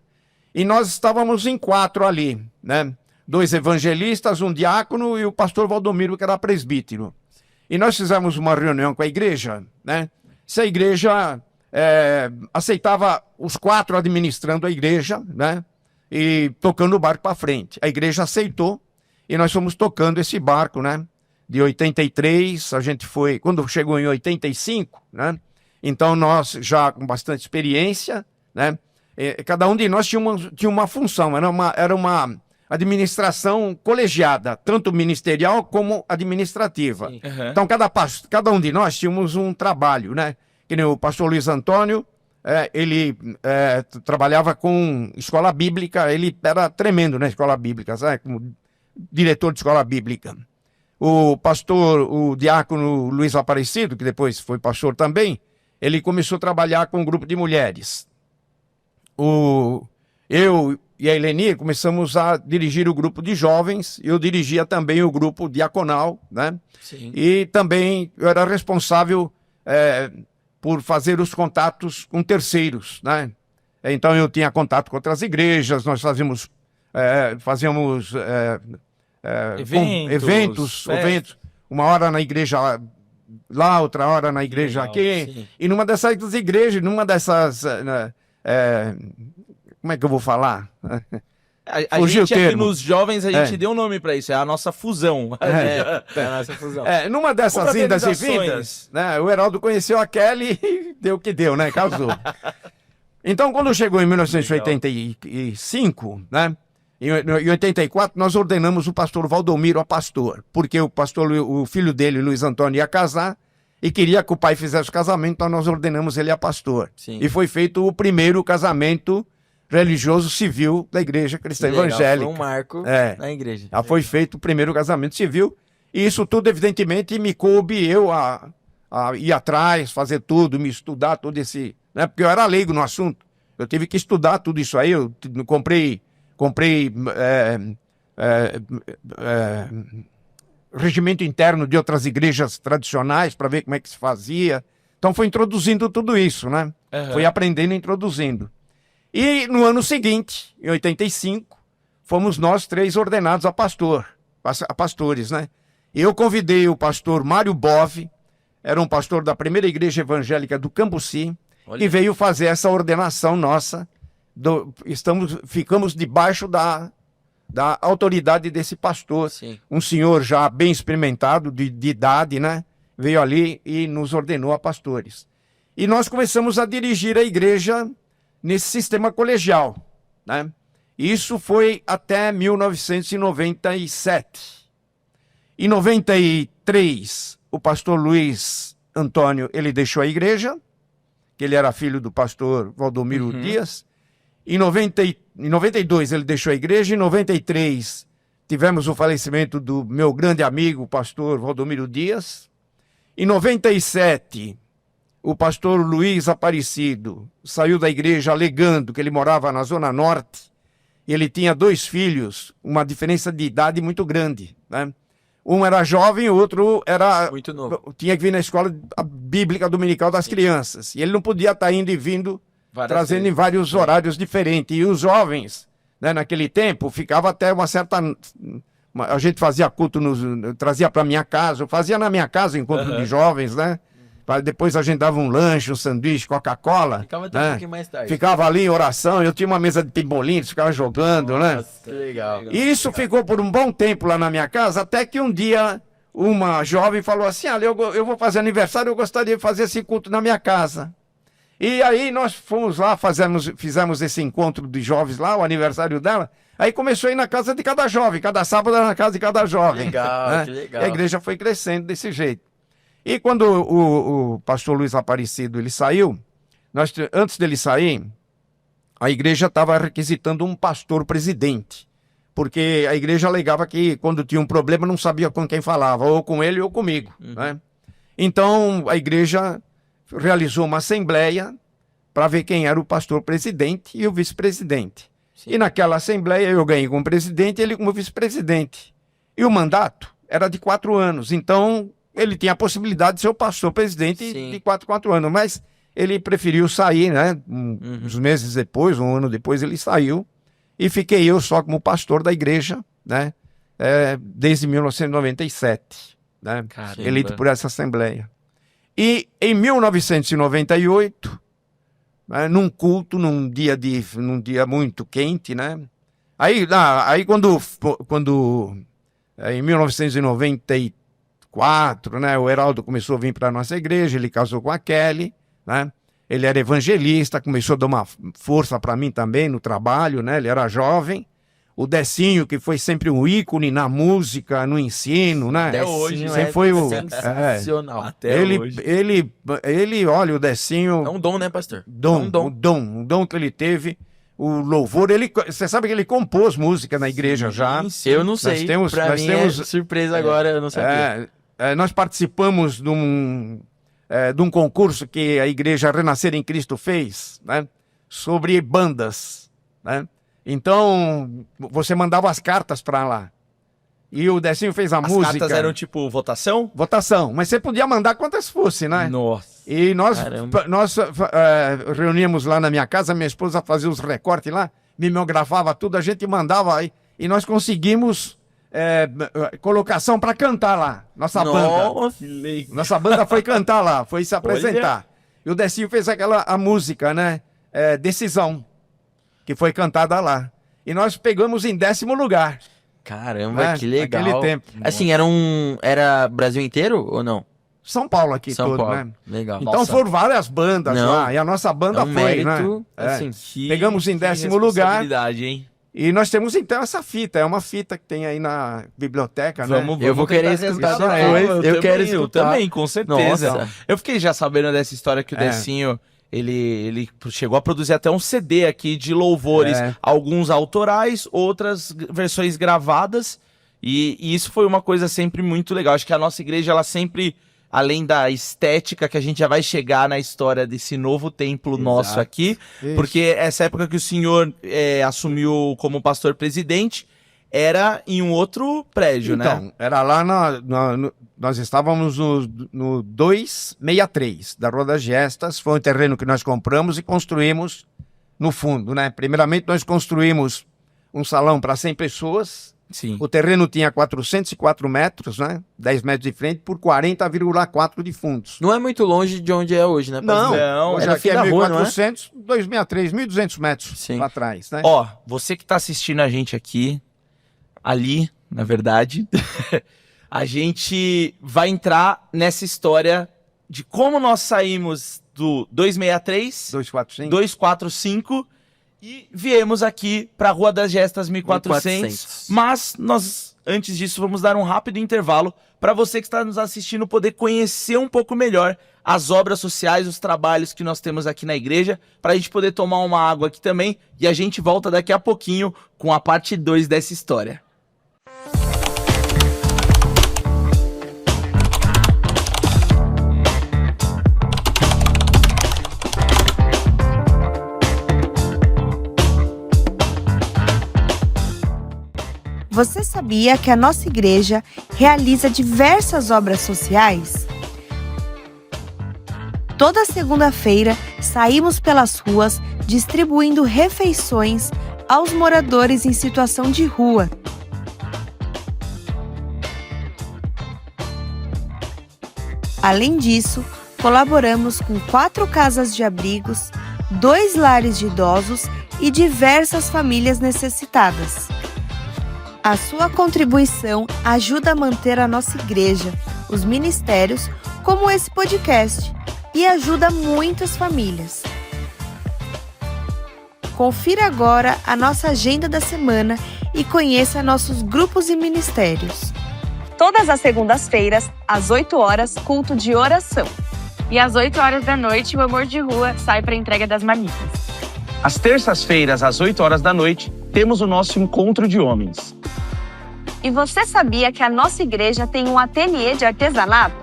C: E nós estávamos em 4 ali, né? 2 evangelistas, um diácono e o pastor Valdomiro, que era presbítero. E nós fizemos uma reunião com a igreja, né? Se a igreja aceitava os 4 administrando a igreja, né? E tocando o barco para frente. A igreja aceitou e nós fomos tocando esse barco, né? De 83, a gente foi, quando chegou em 85, né? Então nós já com bastante experiência, né? Cada um de nós tinha uma função, era uma administração colegiada, tanto ministerial como administrativa. Uhum. Então cada um de nós tínhamos um trabalho, né? Que nem o pastor Luiz Antônio, ele trabalhava com escola bíblica, ele era tremendo na escola bíblica, sabe? Como diretor de escola bíblica. O diácono Luiz Aparecido, que depois foi pastor também, ele começou a trabalhar com um grupo de mulheres. Eu e a Eleni começamos a dirigir o grupo de jovens, eu dirigia também o grupo diaconal, né? Sim. E também eu era responsável por fazer os contatos com terceiros, né? Então eu tinha contato com outras igrejas, nós fazíamos eventos, uma hora na igreja lá, outra hora na igreja aqui. Sim. E numa dessas igrejas, como é que eu vou falar?
A: A gente aqui nos jovens, a gente deu um nome para isso, é a nossa fusão. A nossa fusão.
C: Numa dessas indas e vindas, né, o Heraldo conheceu a Kelly e deu o que deu, né? Casou. Então, quando chegou em 1985, né? Em 84, nós ordenamos o pastor Valdomiro a pastor, porque o filho dele, Luiz Antônio, ia casar e queria que o pai fizesse o casamento, então nós ordenamos ele a pastor. Sim. E foi feito o primeiro casamento religioso civil da Igreja Cristã Evangélica.
B: Foi um marco na igreja.
C: Já foi feito o primeiro casamento civil, e isso tudo, evidentemente, me coube eu a ir atrás, fazer tudo, me estudar todo esse... Né, porque eu era leigo no assunto, eu tive que estudar tudo isso aí, eu comprei regimento interno de outras igrejas tradicionais para ver como é que se fazia. Então foi introduzindo tudo isso, né? Uhum. Foi aprendendo e introduzindo. E no ano seguinte, em 85, fomos nós 3 ordenados a pastores, né? Eu convidei o pastor Mário Bove, era um pastor da primeira igreja evangélica do Cambuci, que veio fazer essa ordenação nossa. Ficamos debaixo da autoridade desse pastor. Sim. Um senhor já bem experimentado, de idade, né? Veio ali e nos ordenou a pastores. E nós começamos a dirigir a igreja nesse sistema colegial, né? Isso foi até 1997. Em 93, o pastor Luiz Antônio, ele deixou a igreja, que ele era filho do pastor Valdomiro Dias. Em 92 ele deixou a igreja, em 93 tivemos o falecimento do meu grande amigo, o pastor Valdomiro Dias. Em 97, o pastor Luiz Aparecido saiu da igreja alegando que ele morava na Zona Norte e ele tinha 2 filhos, uma diferença de idade muito grande, né? Um era jovem, o outro era... Muito novo. Tinha que vir na escola bíblica dominical das crianças. E ele não podia estar indo e vindo, trazendo em vários horários diferentes. E os jovens, né, naquele tempo, ficava até uma certa... A gente fazia culto, trazia para minha casa, eu fazia na minha casa encontro de jovens, né? Depois a gente dava um lanche, um sanduíche, Coca-Cola. Ficava até um pouquinho mais tarde. Ficava ali em oração, eu tinha uma mesa de pimbolim, ficava jogando, né?
B: Que legal.
C: E isso ficou por um bom tempo lá na minha casa, até que um dia uma jovem falou assim, olha, eu vou fazer aniversário, eu gostaria de fazer esse culto na minha casa. E aí nós fomos lá, fizemos esse encontro de jovens lá, o aniversário dela. Aí começou a ir na casa de cada jovem, cada sábado era na casa de cada jovem.
B: Legal,
C: né?
B: Que legal.
C: E a igreja foi crescendo desse jeito. E quando o pastor Luiz Aparecido ele saiu, antes dele sair, a igreja estava requisitando um pastor presidente, porque a igreja alegava que quando tinha um problema não sabia com quem falava, ou com ele ou comigo. Né? Então a igreja realizou uma assembleia para ver quem era o pastor presidente e o vice-presidente. E naquela assembleia eu ganhei como presidente e ele como vice-presidente. E o mandato era de 4 anos, então ele tinha a possibilidade de ser o pastor presidente de 4 anos, mas ele preferiu sair, né? Uns meses depois, um ano depois, ele saiu e fiquei eu só como pastor da igreja, né? Desde 1997, né? Eleito por essa assembleia. E em 1998, num culto, num dia muito quente, né? Aí quando em 1994, né, o Heraldo começou a vir para a nossa igreja, ele casou com a Kelly, né? Ele era evangelista, começou a dar uma força para mim também no trabalho, né? Ele era jovem. O Decinho, que foi sempre um ícone na música, no ensino, né?
B: Até hoje,
C: sempre foi
B: sensacional.
A: Até hoje.
C: Ele, olha, o Decinho...
B: É um dom, né, pastor?
C: Um dom que ele teve. O louvor, você sabe que ele compôs música na igreja já.
B: Eu não sei, pra mim é surpresa agora, eu não sabia.
C: Nós participamos de um concurso que a Igreja Renascer em Cristo fez, né? Sobre bandas, né? Então, você mandava as cartas para lá. E o Decinho fez a música.
A: As cartas eram tipo votação?
C: Votação, mas você podia mandar quantas fosse, né?
A: Nossa.
C: E nós reuníamos lá na minha casa, minha esposa fazia os recortes lá, mimeografava tudo, a gente mandava aí. E nós conseguimos colocação para cantar lá, nossa banda. Nossa banda foi cantar lá, foi se apresentar. Olha. E o Decinho fez a música, né? Decisão, que foi cantada lá. E nós pegamos em 10º lugar.
B: Caramba, que legal.
C: Naquele tempo.
B: Assim, era Brasil inteiro ou não?
C: São Paulo aqui
B: São Paulo.
C: né?
B: Legal.
C: Então foram várias bandas lá, e a nossa banda foi,
B: mérito,
C: né?
B: Assim,
C: pegamos em 10º lugar.
A: Hein?
C: E nós temos então essa fita, é uma fita que tem aí na biblioteca, né?
B: Eu vou querer escutar depois.
A: Eu quero escutar. Eu também, com certeza.
B: Nossa.
A: Eu fiquei já sabendo dessa história que o Decinho, ele chegou a produzir até um CD aqui de louvores, alguns autorais, outras versões gravadas, e isso foi uma coisa sempre muito legal. Acho que a nossa igreja, ela sempre, além da estética, que a gente já vai chegar na história desse novo templo nosso aqui, porque essa época que o senhor assumiu como pastor presidente, era em um outro prédio, né?
C: Então, era lá nós estávamos no 263 da Rua das Gestas, foi um terreno que nós compramos e construímos no fundo, né? Primeiramente nós construímos um salão para 100 pessoas.
A: Sim.
C: O terreno tinha 404 metros, né? 10 metros de frente por 40,4 de fundos.
B: Não é muito longe de onde é hoje, né?
C: Não, hoje aqui é
B: rua,
C: 1.400, 263, 1.200 metros lá atrás, né?
A: Ó, você que tá assistindo a gente aqui, ali, na verdade, a gente vai entrar nessa história de como nós saímos do 263, 245 e viemos aqui para a Rua das Gestas 1400. Mas nós, antes disso, vamos dar um rápido intervalo para você que está nos assistindo poder conhecer um pouco melhor as obras sociais, os trabalhos que nós temos aqui na igreja, para a gente poder tomar uma água aqui também. E a gente volta daqui a pouquinho com a parte 2 dessa história.
D: Você sabia que a nossa igreja realiza diversas obras sociais? Toda segunda-feira saímos pelas ruas distribuindo refeições aos moradores em situação de rua. Além disso, colaboramos com 4 casas de abrigos, 2 lares de idosos e diversas famílias necessitadas. A sua contribuição ajuda a manter a nossa igreja, os ministérios, como esse podcast, e ajuda muitas famílias. Confira agora a nossa agenda da semana e conheça nossos grupos e ministérios.
E: Todas as segundas-feiras, às 8 horas, culto de oração.
F: E às 8 horas da noite, o Amor de Rua sai para a entrega das marmitas.
G: Às terças-feiras, às 8 horas da noite, temos o nosso encontro de homens.
E: E você sabia que a nossa igreja tem um ateliê de artesanato?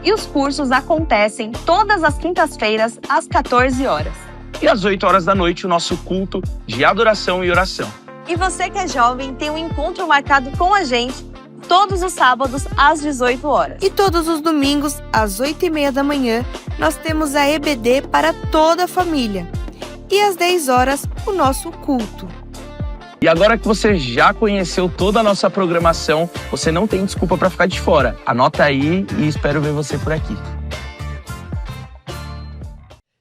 E: E os cursos acontecem todas as quintas-feiras, às 14 horas.
G: E às 8 horas da noite, o nosso culto de adoração e oração.
E: E você que é jovem tem um encontro marcado com a gente todos os sábados, às 18 horas.
D: E todos os domingos, às 8h30 da manhã, nós temos a EBD para toda a família. E às 10 horas, o nosso culto.
G: E agora que você já conheceu toda a nossa programação, você não tem desculpa para ficar de fora. Anota aí e espero ver você por aqui.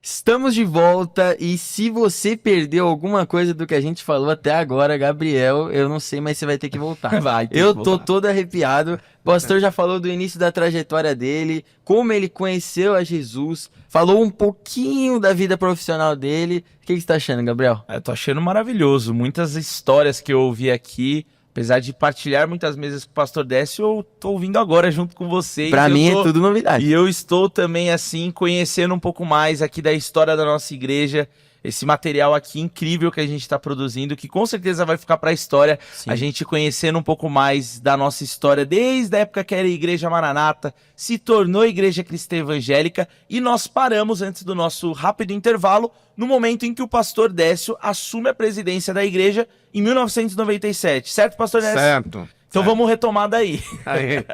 B: Estamos de volta e se você perdeu alguma coisa do que a gente falou até agora, Gabriel, eu não sei, mas você vai ter que voltar. Eu tô todo arrepiado. O pastor já falou do início da trajetória dele, como ele conheceu a Jesus, falou um pouquinho da vida profissional dele. O que você tá achando, Gabriel?
A: Eu tô achando maravilhoso. Muitas histórias que eu ouvi aqui, apesar de partilhar muitas vezes com o pastor Décio, eu tô ouvindo agora junto com vocês.
B: Pra mim é tudo novidade.
A: E eu estou também, assim, conhecendo um pouco mais aqui da história da nossa igreja, esse material aqui incrível que a gente está produzindo, que com certeza vai ficar para a história.
B: Sim.
A: A gente conhecendo um pouco mais da nossa história, desde a época que era Igreja Maranata, se tornou Igreja Cristã Evangélica, e nós paramos antes do nosso rápido intervalo, no momento em que o pastor Décio assume a presidência da igreja em 1997. Certo, pastor Décio?
C: Certo.
A: Então vamos retomar daí.
C: Aí.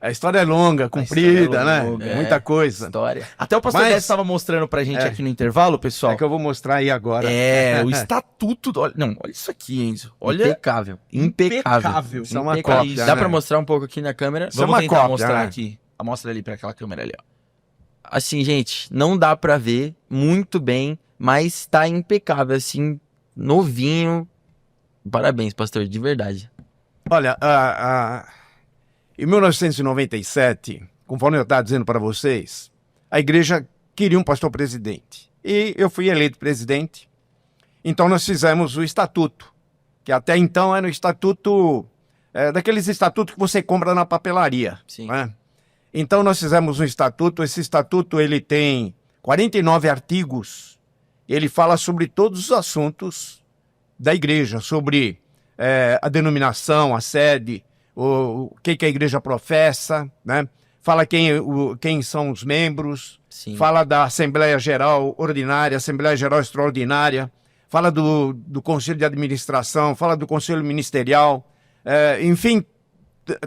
C: A história é longa, comprida, né?
A: longa,
C: Muita coisa.
B: História.
A: Até o pastor
C: Mas-
A: Décio estava mostrando pra gente aqui no intervalo, pessoal.
C: É que eu vou mostrar aí agora.
A: É, o estatuto. Olha, não, olha isso aqui, Enzo. Olha.
B: Impecável. Impecável.
C: Isso é uma
B: Impecável.
C: cópia,
B: Dá
C: né?
B: pra mostrar um pouco aqui na câmera?
C: Isso é
A: Vamos
C: uma
A: tentar
C: cópia,
A: mostrar
C: né?
A: aqui. Mostra ali pra aquela câmera ali, ó.
B: Assim, gente, não dá pra ver muito bem, mas tá impecável, assim, novinho. Parabéns, pastor, de verdade.
C: Olha, em 1997, conforme eu estava dizendo para vocês, a igreja queria um pastor presidente. E eu fui eleito presidente. Então nós fizemos o estatuto, que até então era o estatuto, daqueles estatutos que você compra na papelaria.
B: Sim.
C: Né? Então nós fizemos um estatuto. Esse estatuto ele tem 49 artigos. Ele fala sobre todos os assuntos da igreja, sobre a denominação, a sede, o que a igreja professa, né? Fala quem são os membros,
B: Sim.
C: fala da Assembleia Geral Ordinária, Assembleia Geral Extraordinária, fala do Conselho de Administração, fala do Conselho Ministerial, enfim,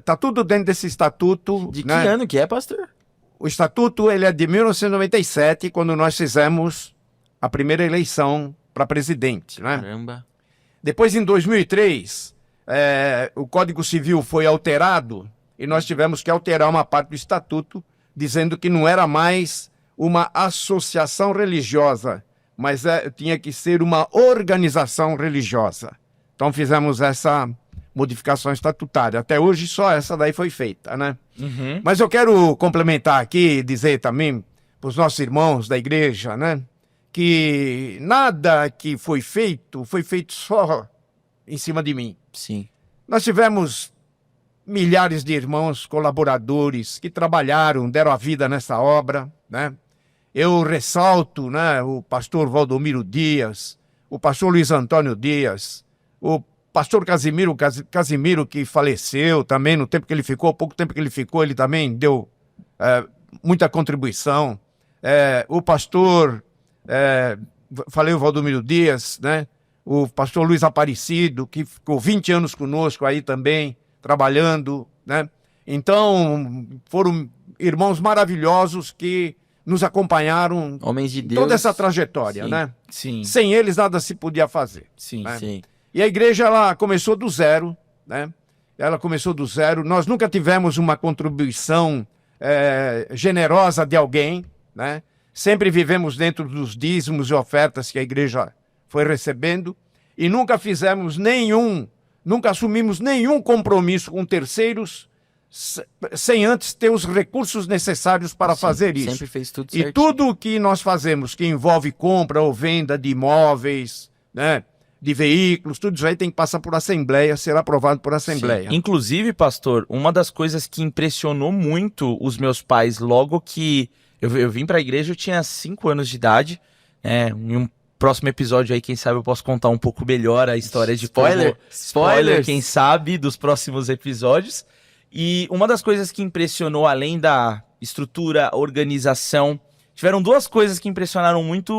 C: tá tudo dentro desse estatuto.
B: De que
C: né?
B: ano que é, pastor?
C: O estatuto ele é de 1997, quando nós fizemos a primeira eleição para presidente, né?
B: Caramba.
C: Depois, em 2003, o Código Civil foi alterado e nós tivemos que alterar uma parte do estatuto, dizendo que não era mais uma associação religiosa, mas tinha que ser uma organização religiosa. Então fizemos essa modificação estatutária. Até hoje só essa daí foi feita, né?
A: Uhum.
C: Mas eu quero complementar aqui e dizer também para os nossos irmãos da igreja, né? Que nada que foi feito só em cima de mim.
B: Sim.
C: Nós tivemos milhares de irmãos colaboradores que trabalharam, deram a vida nessa obra, né? Eu ressalto, né, o pastor Valdomiro Dias, o pastor Luiz Antônio Dias, o pastor Casimiro que faleceu também no tempo que ele ficou, pouco tempo que ele ficou, ele também deu muita contribuição. O pastor, falei o Valdomiro Dias, né? O pastor Luiz Aparecido, que ficou 20 anos conosco aí também, trabalhando, né? Então, foram irmãos maravilhosos que nos acompanharam
B: Homens de Deus.
C: toda essa trajetória,
B: Sim.
C: né?
A: Sim,
C: Sem eles nada se podia fazer.
A: sim.
C: né?
B: Sim.
C: E a igreja, ela começou do zero, né? Ela começou do zero. Nós nunca tivemos uma contribuição generosa de alguém, né? Sempre vivemos dentro dos dízimos e ofertas que a igreja foi recebendo e nunca assumimos nenhum compromisso com terceiros sem antes ter os recursos necessários para fazer isso.
B: Sempre fez tudo
C: E
B: certinho.
C: tudo que nós fazemos que envolve compra ou venda de imóveis, né, de veículos, tudo isso aí tem que passar por assembleia, ser aprovado por assembleia.
A: Inclusive, pastor, uma das coisas que impressionou muito os meus pais logo que eu vim pra igreja, eu tinha 5 anos de idade, né? Em um próximo episódio aí, quem sabe eu posso contar um pouco melhor a história de
B: Spoiler?
A: spoiler,
B: Spoilers?
A: quem sabe, dos próximos episódios. E uma das coisas que impressionou, além da estrutura, organização, tiveram duas coisas que impressionaram muito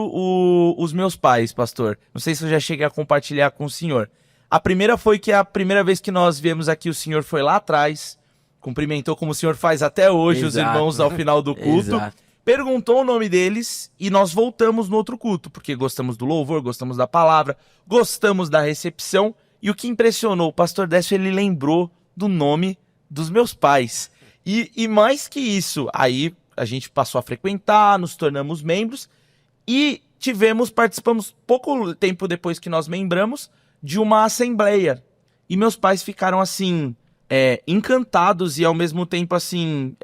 A: os meus pais, pastor. Não sei se eu já cheguei a compartilhar com o senhor. A primeira foi que a primeira vez que nós viemos aqui, o senhor foi lá atrás, cumprimentou como o senhor faz até hoje os
B: Exato.
A: irmãos ao final do culto,
B: Exato.
A: perguntou o nome deles e nós voltamos no outro culto, porque gostamos do louvor, gostamos da palavra, gostamos da recepção. E o que impressionou, o pastor Décio, ele lembrou do nome dos meus pais. E mais que isso, aí a gente passou a frequentar, nos tornamos membros e participamos pouco tempo depois que nós membramos de uma assembleia. E meus pais ficaram assim, encantados e ao mesmo tempo assim,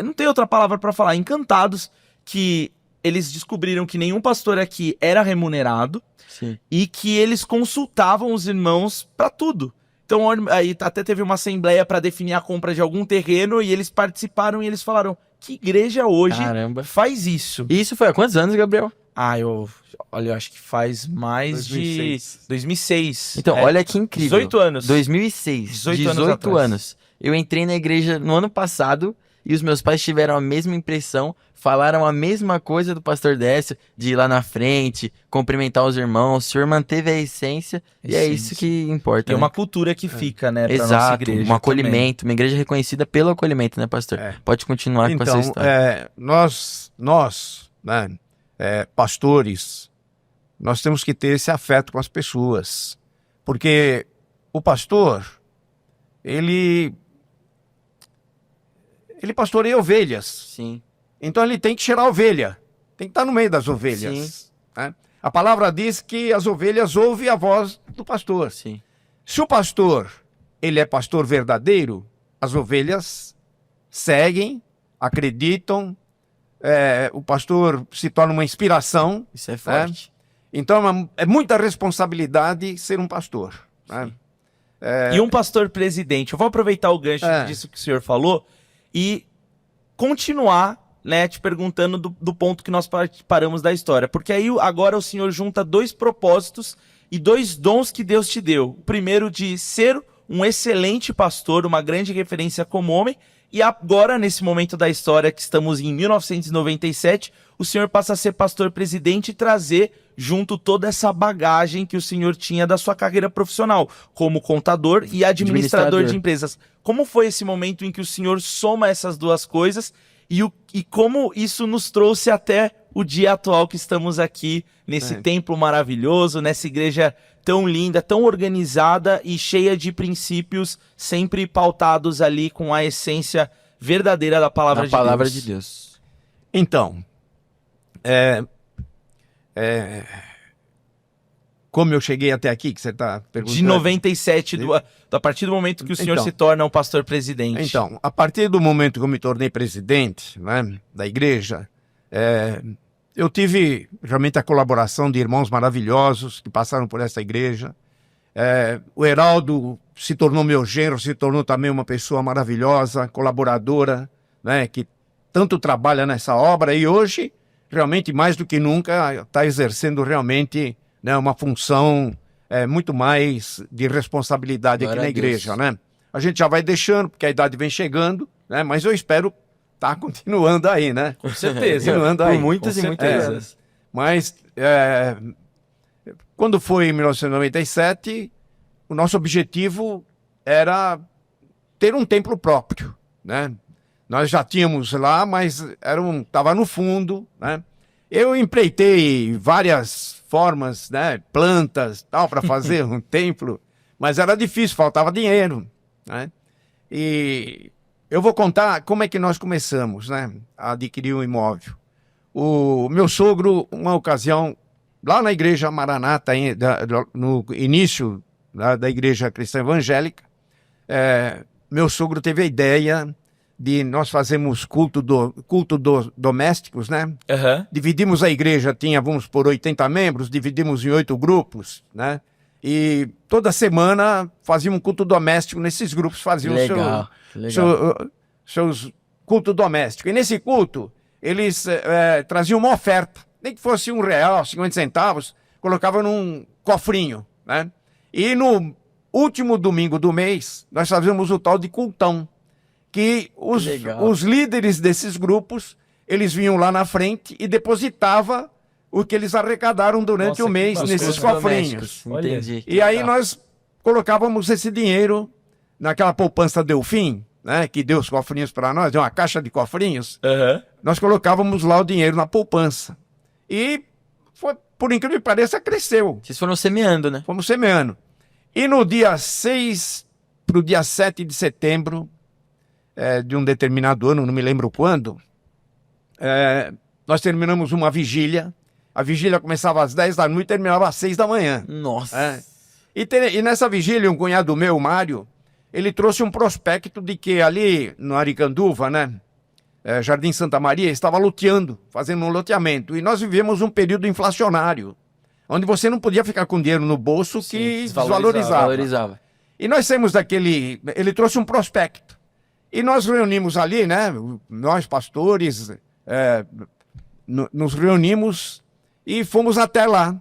A: não tem outra palavra para falar, encantados que eles descobriram que nenhum pastor aqui era remunerado.
B: Sim.
A: E que eles consultavam os irmãos para tudo. Então, aí até teve uma assembleia para definir a compra de algum terreno e eles participaram e eles falaram: que igreja hoje
B: Caramba.
A: faz isso?
B: E isso foi há quantos anos, Gabriel?
A: Eu acho que faz mais
C: 2006.
A: de 2006.
B: Então, olha que incrível.
A: 18 anos.
B: 2006.
A: 18 anos.
B: Eu entrei na igreja no ano passado e os meus pais tiveram a mesma impressão, falaram a mesma coisa do pastor Décio, de ir lá na frente, cumprimentar os irmãos. O senhor manteve a essência e é isso que importa.
A: É
B: né?
A: uma cultura que fica, né, pra nossa
B: Exato,
A: igreja
B: um acolhimento, uma igreja reconhecida pelo acolhimento, né, pastor? Pode continuar com essa história.
C: Nós, né, pastores, nós temos que ter esse afeto com as pessoas, porque o pastor, ele pastoreia ovelhas.
B: Sim.
C: Então ele tem que cheirar a ovelha, tem que estar no meio das ovelhas. Né? A palavra diz que as ovelhas ouvem a voz do pastor.
B: Sim.
C: Se o pastor, ele é pastor verdadeiro, as ovelhas seguem, acreditam, o pastor se torna uma inspiração.
B: Isso é forte.
C: Então é muita responsabilidade ser um pastor. Né?
A: E um pastor presidente. Eu vou aproveitar o gancho disso que o senhor falou e continuar, né, te perguntando do ponto que nós paramos da história. Porque aí agora o senhor junta dois propósitos e dois dons que Deus te deu. O primeiro de ser um excelente pastor, uma grande referência como homem. E agora, nesse momento da história que estamos em 1997, o senhor passa a ser pastor presidente e trazer junto toda essa bagagem que o senhor tinha da sua carreira profissional, como contador e administrador de empresas. Como foi esse momento em que o senhor soma essas duas coisas e como isso nos trouxe até o dia atual que estamos aqui, nesse templo maravilhoso, nessa igreja tão linda, tão organizada e cheia de princípios, sempre pautados ali com a essência verdadeira da palavra de Deus.
B: Da palavra de Deus.
C: Então, como eu cheguei até aqui, que você está perguntando?
A: De 97, a partir do momento que o senhor se torna um pastor presidente.
C: Então, a partir do momento que eu me tornei presidente, né, da igreja, eu tive realmente a colaboração de irmãos maravilhosos que passaram por essa igreja. O Heraldo se tornou meu genro, se tornou também uma pessoa maravilhosa, colaboradora, né, que tanto trabalha nessa obra e hoje, realmente, mais do que nunca, está exercendo realmente, né, uma função muito mais de responsabilidade aqui na igreja. Né? A gente já vai deixando, porque a idade vem chegando, né, mas eu espero tá continuando aí, né?
A: Com certeza.
C: Continuando
B: Por
C: aí.
B: muitas e muitas vezes.
C: Mas, quando foi em 1997, o nosso objetivo era ter um templo próprio, né? Nós já tínhamos lá, mas estava no fundo, né? Eu empreitei várias formas, né? Plantas, tal, para fazer um templo, mas era difícil, faltava dinheiro, né? E eu vou contar como é que nós começamos, né, a adquirir um imóvel. O meu sogro, uma ocasião, lá na igreja Maranata, no início da igreja cristã evangélica, meu sogro teve a ideia de nós fazermos culto domésticos, né?
A: Uhum.
C: Dividimos a igreja, vamos por 80 membros, dividimos em 8 grupos, né? E toda semana fazíamos um culto doméstico nesses grupos, faziam seus cultos domésticos. E nesse culto, eles traziam uma oferta, nem que fosse R$1, 50 centavos, colocavam num cofrinho, né? E último domingo do mês, nós fazíamos o tal de cultão, que os líderes desses grupos, eles vinham lá na frente e depositava o que eles arrecadaram durante o mês nesses cofrinhos.
B: Entendi.
C: E aí nós colocávamos esse dinheiro naquela poupança Delfim, né, que deu os cofrinhos para nós, deu uma caixa de cofrinhos, nós colocávamos lá o dinheiro na poupança. E foi, por incrível que pareça, cresceu.
B: Vocês foram semeando, né?
C: Fomos semeando. E no dia 6 para o dia 7 de setembro de um determinado ano, não me lembro quando, nós terminamos uma vigília. A vigília começava às 10 da noite e terminava às 6 da manhã.
B: Nossa.
C: E nessa vigília, um cunhado meu, Mário, ele trouxe um prospecto de que ali no Aricanduva, né, Jardim Santa Maria, estava loteando, fazendo um loteamento. E nós vivemos um período inflacionário, onde você não podia ficar com dinheiro no bolso que desvalorizava. E nós saímos daquele... Ele trouxe um prospecto. E nós reunimos ali, né, nós pastores, nos reunimos e fomos até lá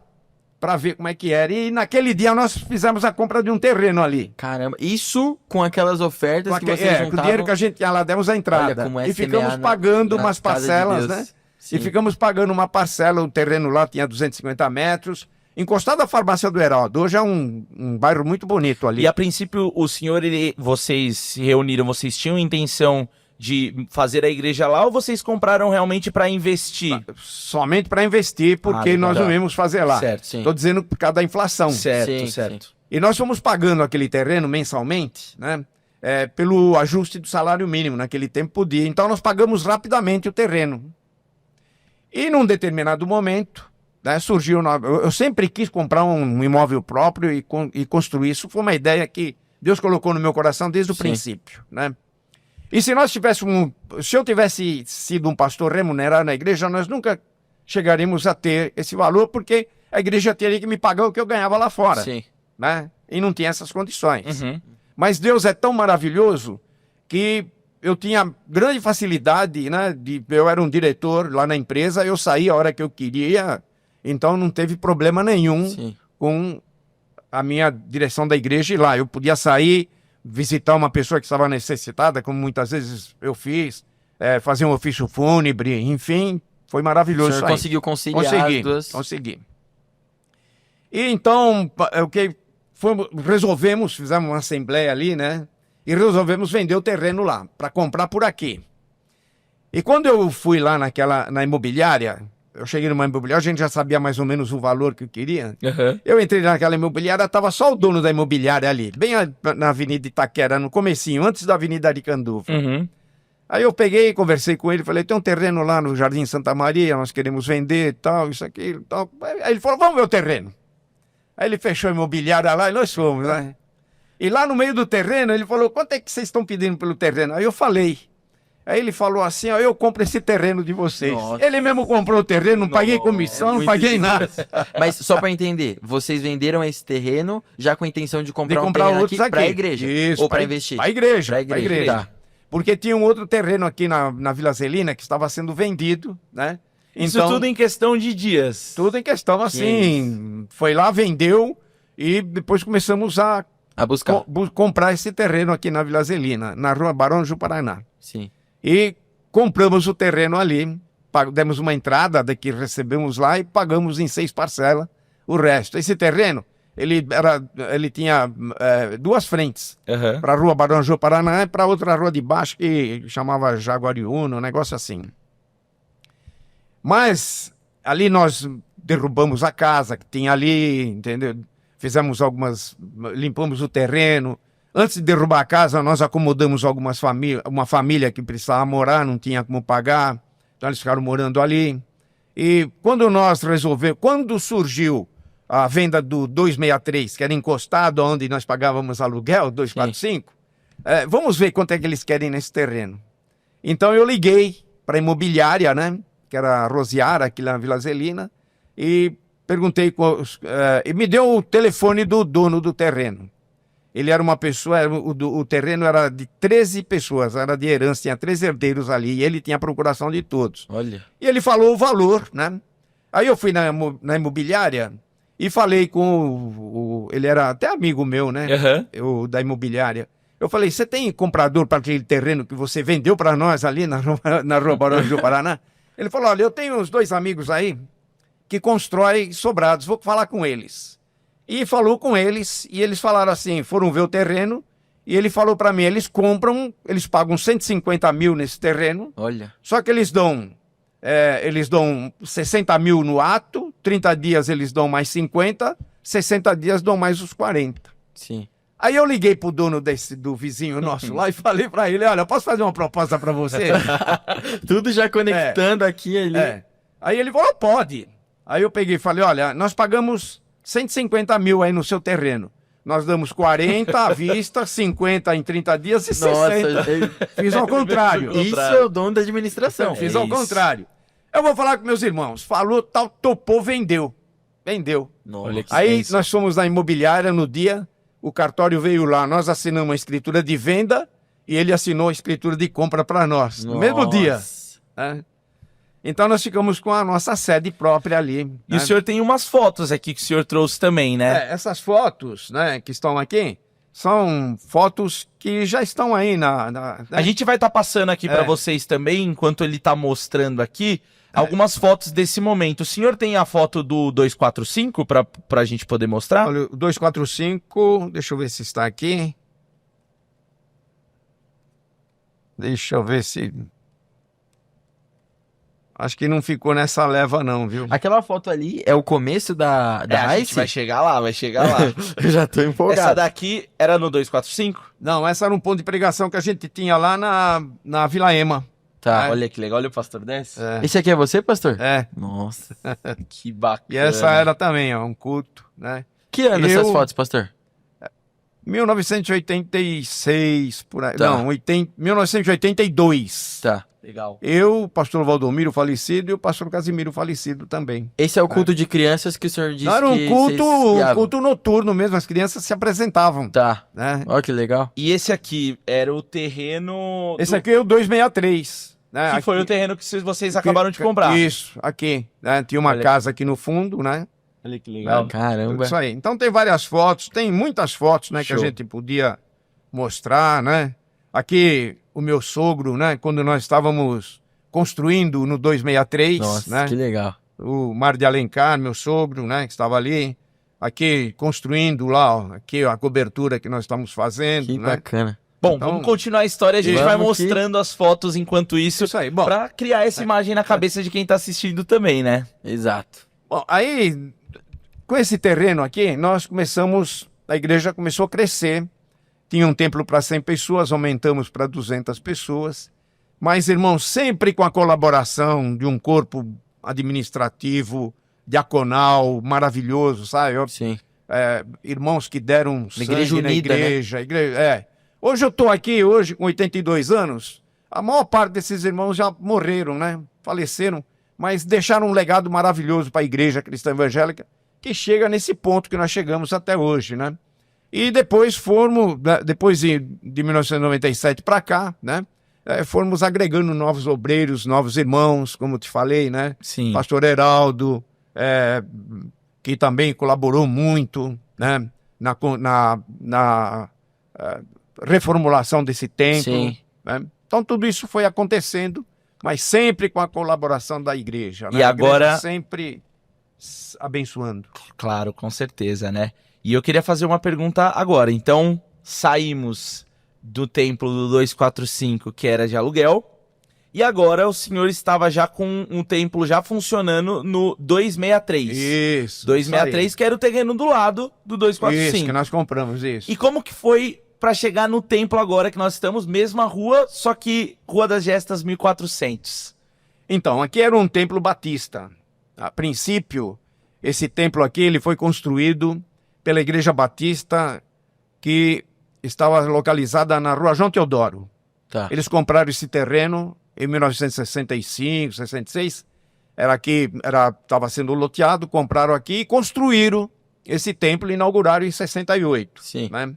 C: para ver como é que era. E naquele dia nós fizemos a compra de um terreno ali.
B: Caramba, isso com aquelas ofertas que vocês juntavam...
C: com o dinheiro que a gente tinha lá, demos a entrada.
B: Olha como é
C: e ficamos pagando umas parcelas, né?
B: Sim.
C: E ficamos pagando uma parcela, o terreno lá tinha 250 metros, encostado à farmácia do Heraldo. Hoje é um bairro muito bonito ali.
A: E a princípio, o senhor, vocês se reuniram, vocês tinham intenção de fazer a igreja lá ou vocês compraram realmente para investir?
C: Somente para investir, porque nós não íamos fazer lá.
A: Certo, sim.
C: Estou dizendo por causa da inflação.
A: Certo,
B: Sim,
A: certo.
B: sim.
C: E nós fomos pagando aquele terreno mensalmente, né? Pelo ajuste do salário mínimo, naquele tempo podia. Então nós pagamos rapidamente o terreno. E num determinado momento, né, surgiu... Eu sempre quis comprar um imóvel próprio e construir. Isso foi uma ideia que Deus colocou no meu coração desde o princípio, né? E se eu tivesse sido um pastor remunerado na igreja, nós nunca chegaríamos a ter esse valor, porque a igreja teria que me pagar o que eu ganhava lá fora.
B: Sim.
C: Né? E não tinha essas condições.
A: Uhum.
C: Mas Deus é tão maravilhoso que eu tinha grande facilidade, né? Eu era um diretor lá na empresa, eu saía a hora que eu queria, então não teve problema nenhum com a minha direção da igreja ir lá. Eu podia sair, visitar uma pessoa que estava necessitada, como muitas vezes eu fiz, fazer um ofício fúnebre, enfim, foi maravilhoso.
B: O senhor conseguiu conciliar as duas?
C: Consegui. E então, fizemos uma assembleia ali, né? E resolvemos vender o terreno lá, para comprar por aqui. E quando eu fui lá na imobiliária, eu cheguei numa imobiliária, a gente já sabia mais ou menos o valor que eu queria.
A: Uhum.
C: Eu entrei naquela imobiliária, estava só o dono da imobiliária ali, bem na Avenida Itaquera, no comecinho, antes da Avenida Aricanduva.
A: Uhum.
C: Aí eu peguei, conversei com ele, falei, tem um terreno lá no Jardim Santa Maria, nós queremos vender, tal, isso aqui, tal. Aí ele falou, vamos ver o terreno. Aí ele fechou a imobiliária lá e nós fomos, né? E lá no meio do terreno, ele falou, quanto é que vocês estão pedindo pelo terreno? Aí eu falei. Aí ele falou assim, ó, eu compro esse terreno de vocês. Nossa. Ele mesmo comprou o terreno, não paguei comissão, não paguei nada.
B: Mas só para entender, vocês venderam esse terreno já com a intenção de comprar um terreno aqui para a igreja?
C: Isso,
B: ou para investir?
C: Para a igreja.
B: Pra igreja.
C: Tá. Porque tinha um outro terreno aqui na Vila Zelina que estava sendo vendido, né?
A: Isso tudo em questão de dias?
C: Tudo em questão, assim, foi lá, vendeu e depois começamos a
B: buscar.
C: Comprar esse terreno aqui na Vila Zelina, na Rua Barão do Paraná.
B: Sim.
C: E compramos o terreno ali, demos uma entrada que recebemos lá e pagamos em 6 parcelas o resto. Esse terreno, ele tinha 2 frentes, para a Rua Barão do Paraná e para outra rua de baixo que chamava Jaguariúna, um negócio assim. Mas ali nós derrubamos a casa que tinha ali, entendeu? Limpamos o terreno. Antes de derrubar a casa, nós acomodamos uma família que precisava morar, não tinha como pagar, então eles ficaram morando ali. E quando surgiu a venda do 263, que era encostado onde nós pagávamos aluguel, 245, vamos ver quanto é que eles querem nesse terreno. Então eu liguei para a imobiliária, né, que era a Rosiara, aqui na Vila Zelina, e perguntei, e me deu o telefone do dono do terreno. Ele era uma pessoa, o terreno era de 13 pessoas, era de herança, tinha 3 herdeiros ali, e ele tinha a procuração de todos.
B: Olha.
C: E ele falou o valor, né? Aí eu fui na imobiliária E falei com ele era até amigo meu, né?
A: Aham.
C: Da imobiliária. Eu falei, você tem comprador para aquele terreno que você vendeu para nós ali na Rua Barão do Paraná? Ele falou, olha, eu tenho uns 2 amigos aí que constroem sobrados, vou falar com eles. E falou com eles, e eles falaram assim, foram ver o terreno, e ele falou para mim, eles pagam 150 mil nesse terreno,
B: Olha.
C: só que eles dão 60 mil no ato, 30 dias eles dão mais 50, 60 dias dão mais os 40.
B: Sim.
C: Aí eu liguei pro dono do vizinho nosso lá e falei pra ele, olha, eu posso fazer uma proposta pra você?
B: Tudo já conectando aqui e ali.
C: Aí ele falou, pode. Aí eu peguei e falei, olha, nós pagamos 150 mil aí no seu terreno. Nós damos 40 à vista, 50 em 30 dias e 60. Fiz ao contrário.
B: Isso é o dono da administração.
C: Fiz ao contrário. Eu vou falar com meus irmãos. Falou, tal, topou, vendeu. Vendeu.
B: Olha que
C: Aí
B: senso.
C: nós fomos na imobiliária no dia, o cartório veio lá, nós assinamos a escritura de venda e ele assinou a escritura de compra para nós, no mesmo dia. Né? Então nós ficamos com a nossa sede própria ali.
A: E
C: né?
A: o senhor tem umas fotos aqui que o senhor trouxe também, né?
C: Essas fotos, né, que estão aqui, são fotos que já estão aí né?
A: A gente vai estar passando aqui para vocês também, enquanto ele tá mostrando aqui, algumas fotos desse momento. O senhor tem a foto do 245 pra gente poder mostrar?
C: Olha, o 245, deixa eu ver se está aqui. Deixa eu ver se... Acho que não ficou nessa leva não, viu?
B: Aquela foto ali é o começo da
A: a gente
B: Ice?
A: vai chegar lá, vai chegar lá.
B: Eu já tô empolgado.
A: Essa daqui era no 245?
C: Não, essa era um ponto de pregação que a gente tinha lá na Vila Ema.
B: Tá.
A: Olha que legal, olha o pastor desce.
B: Esse aqui é você, pastor?
C: É.
B: Nossa.
A: Que bacana.
C: E essa era também, ó, um culto, né?
B: Que ano essas fotos, pastor?
C: 1986, por aí.
B: Tá.
C: Não, 1982.
B: Tá.
A: Legal.
C: Eu, o pastor Valdomiro falecido e o pastor Casimiro falecido também.
B: Esse é o culto de crianças que o senhor disse
C: Não, era um
B: que
C: culto,
B: vocês guiavam.
C: culto noturno mesmo, as crianças se apresentavam.
B: Tá.
C: Né?
B: Olha que legal.
A: E esse aqui era o terreno...
C: Esse aqui é o 263. Né?
A: Que foi o terreno que vocês acabaram de comprar.
C: Isso, aqui. Né? Tinha uma casa aqui no fundo, né?
A: Olha que legal.
B: Caramba.
C: Isso aí. Então tem várias fotos, tem muitas fotos, né, que a
A: Show.
C: gente podia mostrar, né? Aqui o meu sogro, né, quando nós estávamos construindo no 263,
B: Nossa,
C: né?
B: que legal.
C: O Mar de Alencar, meu sogro, né, que estava ali, aqui construindo lá, ó, aqui ó, a cobertura que nós estamos fazendo,
B: Que
C: né?
B: bacana.
A: Bom,
C: Então,
A: vamos continuar a história, a gente vai
B: vamos
A: mostrando as fotos enquanto isso,
C: Isso aí. Bom,
A: pra criar essa imagem na cabeça de quem tá assistindo também, né?
B: Exato.
C: bom, aí com esse terreno aqui, a igreja começou a crescer. Tinha um templo para 100 pessoas, aumentamos para 200 pessoas. Mas, irmãos, sempre com a colaboração de um corpo administrativo, diaconal, maravilhoso, sabe?
B: Sim.
C: Irmãos que deram sangue
B: igreja
C: na
B: unida,
C: igreja. Hoje eu estou aqui, hoje com 82 anos, a maior parte desses irmãos já morreram, né? Faleceram, mas deixaram um legado maravilhoso para a igreja cristã evangélica, que chega nesse ponto que nós chegamos até hoje, né? E depois depois de 1997 para cá, né? Fomos agregando novos obreiros, novos irmãos, como te falei, né?
A: Sim.
C: Pastor Heraldo, que também colaborou muito, né? Na reformulação desse templo.
B: Sim.
C: Né? Então tudo isso foi acontecendo, mas sempre com a colaboração da igreja. Né?
A: E
C: A
A: agora-
C: igreja sempre abençoando.
A: Claro, com certeza, né? E eu queria fazer uma pergunta agora. Então, saímos do templo do 245, que era de aluguel, e agora o senhor estava já com um templo já funcionando no 263.
C: Isso.
A: 263, que era o terreno do lado do 245.
C: Isso, que nós compramos, isso.
A: E como que foi pra chegar no templo agora que nós estamos, mesma rua, só que Rua das Gestas 1400?
C: Então, aqui era um templo batista. A princípio, esse templo aqui ele foi construído pela Igreja Batista, que estava localizada na Rua João Teodoro.
B: Tá.
C: Eles compraram esse terreno em 1965, 66. Estava sendo loteado, compraram aqui e construíram esse templo e inauguraram em 68.
B: Sim.
C: Né?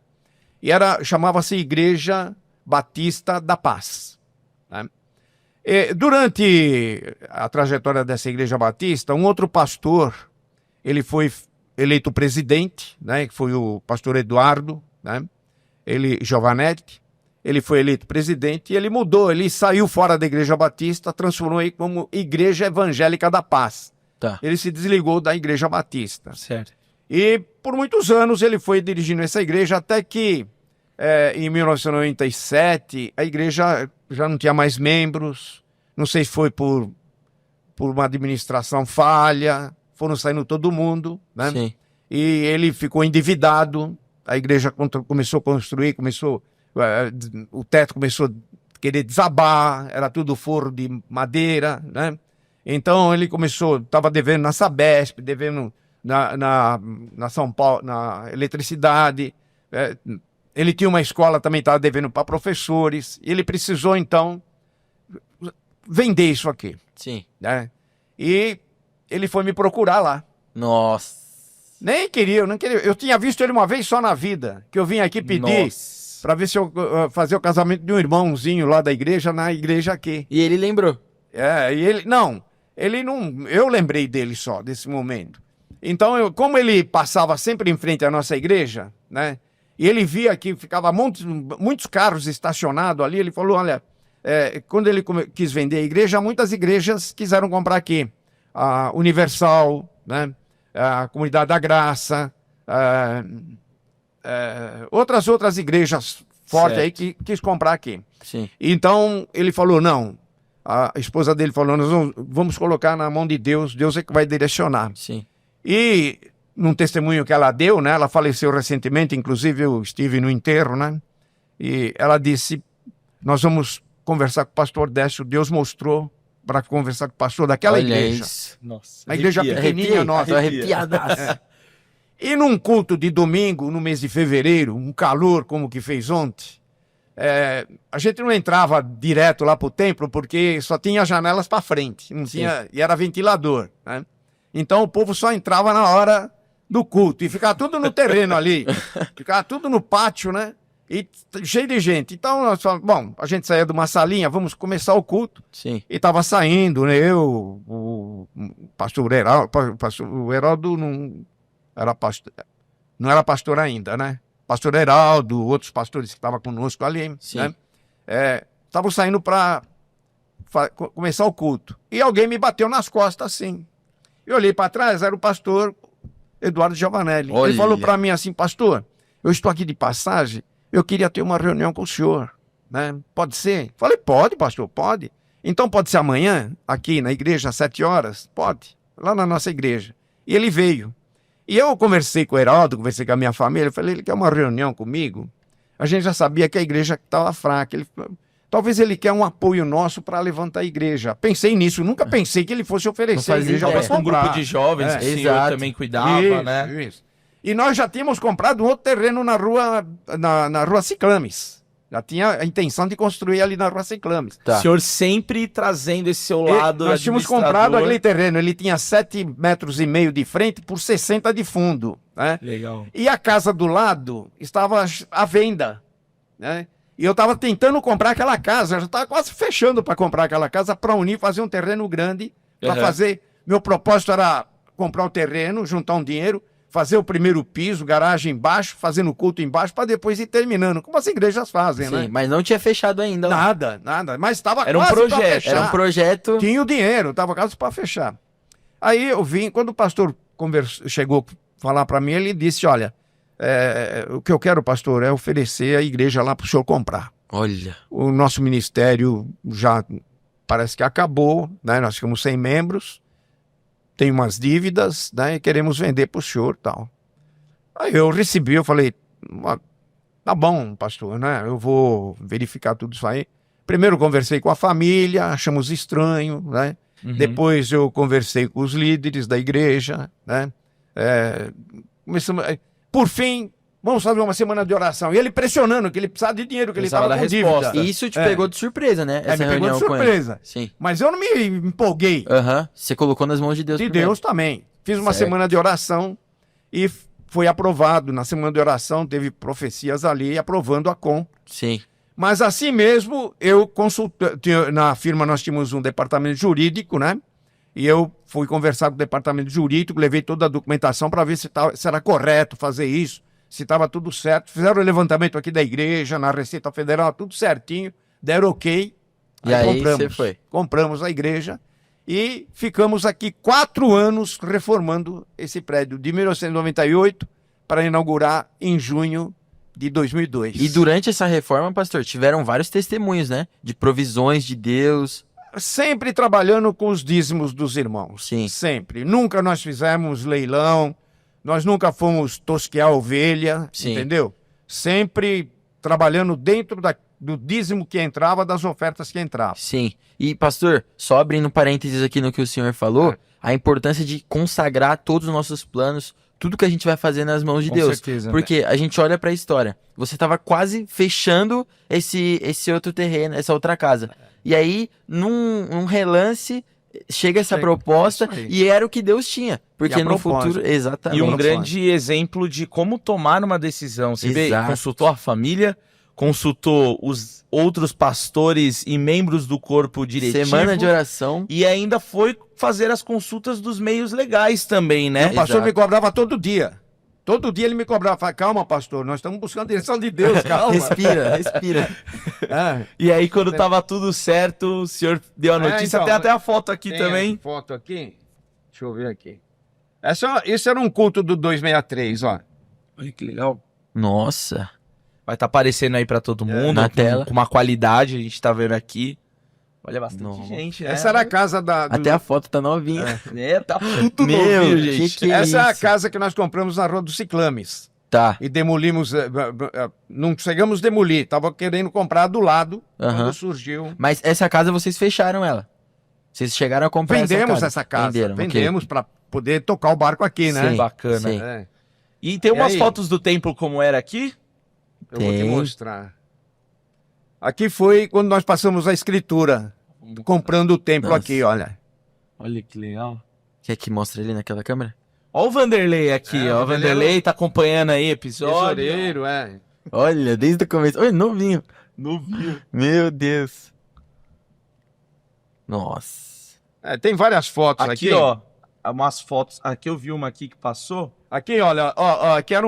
C: E chamava-se Igreja Batista da Paz. Né? Durante a trajetória dessa Igreja Batista, um outro pastor, ele foi eleito presidente, né, que foi o pastor Eduardo, né, Giovanetti. Ele foi eleito presidente e ele mudou, ele saiu fora da Igreja Batista, transformou aí como Igreja Evangélica da Paz.
B: Tá.
C: Ele se desligou da Igreja Batista.
A: Certo.
C: E por muitos anos ele foi dirigindo essa igreja, até que em 1997 a igreja já não tinha mais membros, não sei se foi por uma administração falha, foram saindo todo mundo, né?
B: Sim.
C: E ele ficou endividado, a igreja começou a construir, o teto começou a querer desabar, era tudo forro de madeira, né? Então ele estava devendo na Sabesp, devendo na São Paulo, na eletricidade, ele tinha uma escola também, estava devendo para professores, e ele precisou então vender isso aqui,
B: Sim.
C: né? E ele foi me procurar lá.
B: Nossa.
C: Nem queria, eu não queria. Eu tinha visto ele uma vez só na vida, que eu vim aqui pedir
A: Nossa.
C: para ver se eu fazia o casamento de um irmãozinho lá da igreja, na igreja aqui.
B: E ele lembrou.
C: E ele não, eu lembrei dele só, desse momento. Então, como ele passava sempre em frente à nossa igreja, né? E ele via que ficava muitos carros estacionados ali, ele falou, olha, quando ele quis vender a igreja, muitas igrejas quiseram comprar aqui. A Universal, né? A Comunidade da Graça, outras igrejas fortes aí que quis comprar aqui.
B: Sim.
C: Então, ele falou, não, a esposa dele falou, nós vamos colocar na mão de Deus, Deus é que vai direcionar.
B: Sim.
C: E, num testemunho que ela deu, né, ela faleceu recentemente, inclusive eu estive no enterro, né, e ela disse, nós vamos conversar com o pastor Décio, Deus mostrou para conversar com o pastor daquela
B: Olha
C: igreja.
B: isso.
A: Nossa.
C: A igreja
A: arrepia.
C: pequenininha nossa.
B: Tô arrepiadaço.
C: E num culto de domingo, no mês de fevereiro, um calor como que fez ontem, a gente não entrava direto lá pro templo porque só tinha janelas para frente, não tinha, e era ventilador, né? Então o povo só entrava na hora do culto e ficava tudo no terreno ali, ficava tudo no pátio, né? E cheio de gente. Então nós falamos, bom, a gente saía de uma salinha, vamos começar o culto.
B: Sim.
C: E tava saindo, né? Eu, o pastor Heraldo, o Heraldo não era pastor ainda, né? Pastor Heraldo, outros pastores que estavam conosco ali,
B: Sim.
C: né? Estavam saindo para começar o culto. E alguém me bateu nas costas assim. Eu olhei para trás, era o pastor Eduardo Giovanelli.
B: Olha.
C: Ele falou para mim assim, pastor, eu estou aqui de passagem, eu queria ter uma reunião com o senhor, né? Pode ser? Falei, pode, pastor, pode. Então pode ser amanhã, aqui na igreja, às 7 horas? Pode, lá na nossa igreja. E ele veio. E eu conversei com o Heraldo, conversei com a minha família, eu falei, ele quer uma reunião comigo? A gente já sabia que a igreja estava fraca. Ele falou, talvez ele quer um apoio nosso para levantar a igreja. Pensei nisso, nunca pensei que ele fosse oferecer a
B: fazia
C: igreja
B: ideia.
C: para
A: Talvez com um
C: comprar.
A: grupo de jovens que o senhor
B: exato.
A: também cuidava,
C: Isso,
A: né?
C: isso. E nós já tínhamos comprado um outro terreno na rua Ciclames. Já tinha a intenção de construir ali na rua Ciclames.
B: Tá.
A: O senhor sempre trazendo esse seu lado
C: Nós tínhamos comprado aquele terreno, ele tinha 7,5 metros de frente por 60 de fundo, né?
A: Legal.
C: E a casa do lado estava à venda, né? E eu estava tentando comprar aquela casa, eu já estava quase fechando para comprar aquela casa para unir, fazer um terreno grande, para
A: Uhum.
C: fazer. Meu propósito era comprar o terreno, juntar um dinheiro, fazer o primeiro piso, garagem embaixo, fazendo culto embaixo, para depois ir terminando, como as igrejas fazem,
B: Sim,
C: né?
B: mas não tinha fechado ainda. lá.
C: Nada, mas estava
A: Era um
C: quase pra
A: projeto,
C: fechar.
B: Era um projeto.
C: Tinha o dinheiro, estava quase para fechar. Aí eu vim, quando o pastor chegou falar para mim, ele disse, olha, o que eu quero, pastor, é oferecer a igreja lá para o senhor comprar.
B: Olha.
C: O nosso ministério já parece que acabou, né? Nós ficamos sem membros, tem umas dívidas, né? E queremos vender para o senhor e tal. Aí eu recebi, eu falei, tá bom, pastor, né? Eu vou verificar tudo isso aí. Primeiro conversei com a família, achamos estranho, né?
A: Uhum.
C: Depois eu conversei com os líderes da igreja, né? Começamos, por fim, vamos fazer uma semana de oração. E ele pressionando, que ele precisava de dinheiro, que
A: Precisava
C: ele estava
A: da
C: com
A: resposta.
C: dívida.
B: E isso te pegou de surpresa, né? Essa
C: me pegou de
B: reunião com ele.
C: surpresa.
B: Sim.
C: Mas eu não me empolguei.
B: Aham. Você colocou nas mãos de Deus.
C: De
B: primeiro.
C: Deus também. Fiz uma
B: Certo.
C: semana de oração e foi aprovado. Na semana de oração teve profecias ali aprovando a com.
B: Sim.
C: Mas assim mesmo, eu consultei, na firma nós tínhamos um departamento jurídico, né? E eu fui conversar com o departamento jurídico, levei toda a documentação para ver se era correto fazer isso, se estava tudo certo. Fizeram o levantamento aqui da igreja, na Receita Federal, tudo certinho, deram ok.
B: E aí você foi?
C: Compramos a igreja e ficamos aqui 4 anos reformando esse prédio, de 1998 para inaugurar em junho de 2002.
B: E durante essa reforma, pastor, tiveram vários testemunhos, né? De provisões de Deus.
C: Sempre trabalhando com os dízimos dos irmãos.
B: Sim.
C: Sempre. Nunca nós fizemos leilão, nós nunca fomos tosquear ovelha,
B: Sim.
C: entendeu? Sempre trabalhando dentro do dízimo que entrava, das ofertas que entravam.
B: Sim. E, pastor, só abrindo parênteses aqui no que o senhor falou, a importância de consagrar todos os nossos planos, tudo que a gente vai fazer nas mãos de
A: Com
B: Deus.
A: certeza,
B: Porque a gente olha pra história. Você tava quase fechando esse outro terreno, essa outra casa. E aí, num relance, chega essa proposta
C: isso aí.
B: e era o que Deus tinha. Porque
C: E a
B: no
C: propósito.
B: futuro, exatamente.
A: E um grande exemplo de como tomar uma decisão. Você vê,
B: Exato.
A: consultou a família, consultou os outros pastores e membros do corpo diretivo.
B: Semana de oração.
A: E ainda foi fazer as consultas dos meios legais também, né?
C: O pastor
B: Exato.
C: me cobrava todo dia. Todo dia ele me cobrava. Falava, calma, pastor, nós estamos buscando a direção de Deus, calma.
B: Respira, respira.
C: É.
A: E aí, quando tava tudo certo, o senhor deu a notícia.
C: então,
A: Tem até a foto aqui
C: Tem
A: também.
C: essa foto aqui. Deixa eu ver aqui. Isso era um culto do 263, ó.
A: Olha que legal.
B: Nossa.
A: Vai estar aparecendo aí pra todo mundo.
B: Na
A: com,
B: tela.
A: Com uma qualidade, a gente tá vendo aqui. Olha, bastante
B: Nossa.
A: gente, né?
C: Essa era a casa
B: Até a foto tá novinha.
A: Tá tudo
B: Meu,
A: novinho, gente.
B: que
C: Essa é a
B: isso?
C: casa que nós compramos na Rua dos Ciclames.
B: Tá.
C: E demolimos. Não chegamos a demolir, tava querendo comprar do lado
B: Aham.
C: quando surgiu.
B: Mas essa casa vocês fecharam ela. Vocês chegaram a comprar
C: Vendemos
B: essa
C: essa casa.
B: Venderam, ok.
C: Vendemos para poder tocar o barco aqui, né?
B: Sim.
A: Bacana.
B: Sim.
C: É,
A: E tem
C: E
A: umas
C: aí?
A: fotos do templo como era aqui.
C: eu vou te
B: Tem.
C: mostrar. Aqui foi quando nós passamos a escritura, comprando o templo
B: Nossa.
C: aqui, olha.
A: Olha que legal.
B: Quer que mostre ali naquela câmera?
A: Ó o Vanderlei aqui,
C: É,
A: ó.
C: o
A: O Vanderlei tá acompanhando aí episódio.
C: Tesoureiro, é.
B: Olha, desde o começo. Olha, novinho.
A: Novinho.
B: Meu Deus. Nossa.
C: Tem várias fotos aqui.
A: Aqui, ó. Umas fotos. Aqui eu vi uma aqui que passou.
C: Aqui, olha, ó, aqui era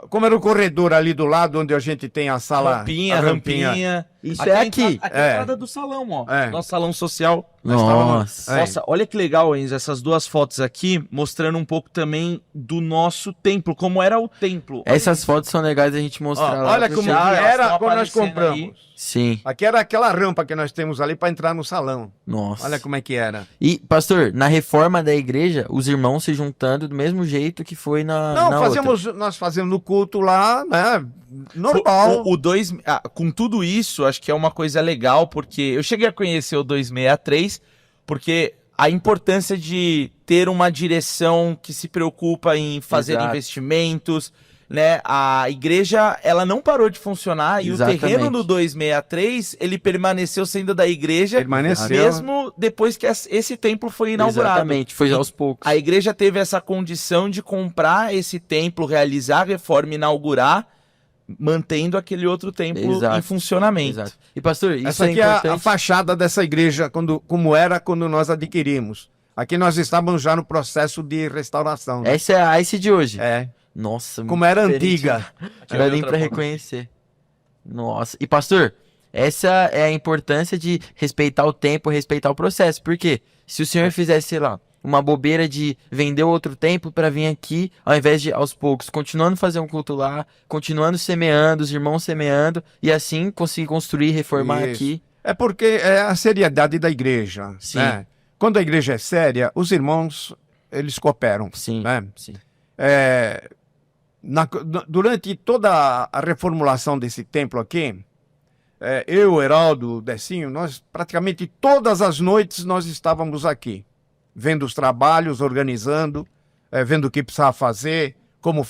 C: como era o corredor ali do lado, onde a gente tem a sala.
A: Rampinha,
C: a
A: rampinha.
B: Isso
A: Aqui
B: é
A: a
B: aqui.
A: entrada- aqui é a
C: É.
A: entrada do salão, ó.
C: É.
A: Nosso salão social.
B: Nossa.
C: É.
A: Nossa, olha que legal, Enzo, essas duas fotos aqui, mostrando um pouco também do nosso templo, como era o templo.
B: Essas fotos são legais a gente
C: Ó,
B: mostrar lá.
C: olha
B: pro
C: como
B: pessoal.
A: Já, elas
C: era
A: estão
C: quando nós
A: aparecendo
C: compramos.
A: aí.
B: Sim.
C: Aqui era aquela rampa que nós temos ali para entrar no salão.
B: Nossa.
C: Olha como é que era.
B: E, pastor, na reforma da igreja, os irmãos se juntando do mesmo jeito que foi na
C: Não,
B: outra.
C: nós fazemos no culto lá, né? Normal.
A: Com tudo isso, acho que é uma coisa legal, porque eu cheguei a conhecer o 263, porque a importância de ter uma direção que se preocupa em fazer
B: Exato.
A: investimentos, né? A igreja, ela não parou de funcionar e
B: Exatamente.
A: o terreno do 263, ele permaneceu sendo da igreja,
C: Permaneceu.
A: mesmo depois que esse templo foi inaugurado.
B: Exatamente, foi aos poucos.
A: A igreja teve essa condição de comprar esse templo, realizar a reforma, inaugurar, mantendo aquele outro templo
B: Exato.
A: em funcionamento.
B: Exato. E, pastor, isso
C: Essa
B: é
C: aqui é
B: importante.
C: a fachada dessa igreja, como era quando nós adquirimos. Aqui nós estávamos já no processo de restauração. Né?
B: Essa é a ICE de hoje.
C: É.
B: Nossa,
C: Como era
B: diferente.
C: antiga.
B: Não dá nem pra reconhecer. Nossa. E, pastor, essa é a importância de respeitar o tempo, respeitar o processo. Porque se o senhor fizesse, sei lá, uma bobeira de vender outro templo pra vir aqui, ao invés de, aos poucos, continuando a fazer um culto lá, continuando semeando, os irmãos semeando, e assim conseguir construir, reformar
C: Isso.
B: aqui.
C: É porque é a seriedade da igreja.
B: Sim.
C: Né? Quando a igreja é séria, os irmãos, eles cooperam.
B: Sim,
C: Né?
B: sim.
C: Durante toda a reformulação desse templo aqui, eu, Heraldo, Decinho, nós praticamente todas as noites nós estávamos aqui, vendo os trabalhos, organizando, vendo o que precisava fazer, como,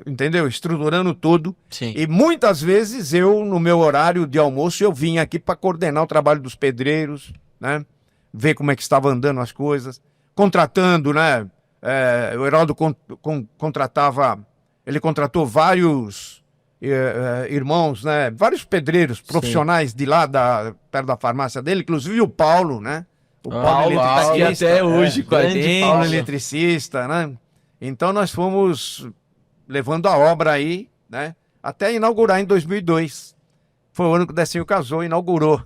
C: entendeu? Estruturando tudo.
B: Sim.
C: E muitas vezes eu, no meu horário de almoço, eu vinha aqui para coordenar o trabalho dos pedreiros, né? Ver como é que estava andando as coisas, contratando, né? O Heraldo ele contratou vários irmãos, né? Vários pedreiros profissionais de lá, perto da farmácia dele, inclusive o Paulo, né? O
A: Paulo tá aqui até hoje com a
B: grande
A: gente.
C: Paulo eletricista, né? Então nós fomos levando a obra aí, né? Até inaugurar em 2002. Foi o ano que o Decinho casou e inaugurou.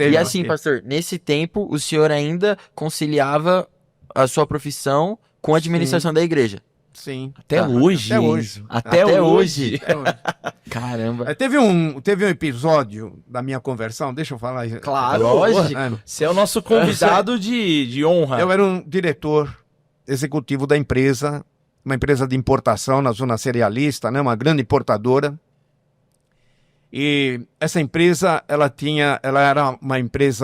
B: E assim, pastor, nesse tempo o senhor ainda conciliava a sua profissão com a administração da igreja?
C: Sim.
A: Até hoje.
C: Até hoje.
A: Até hoje.
C: Até hoje.
B: Caramba.
C: Teve um episódio da minha conversão, deixa eu falar.
A: Claro,
B: Lógico.
A: Você é o nosso convidado de honra.
C: Eu era um diretor executivo da empresa, uma empresa de importação na zona cerealista, né, uma grande importadora. E essa empresa, ela era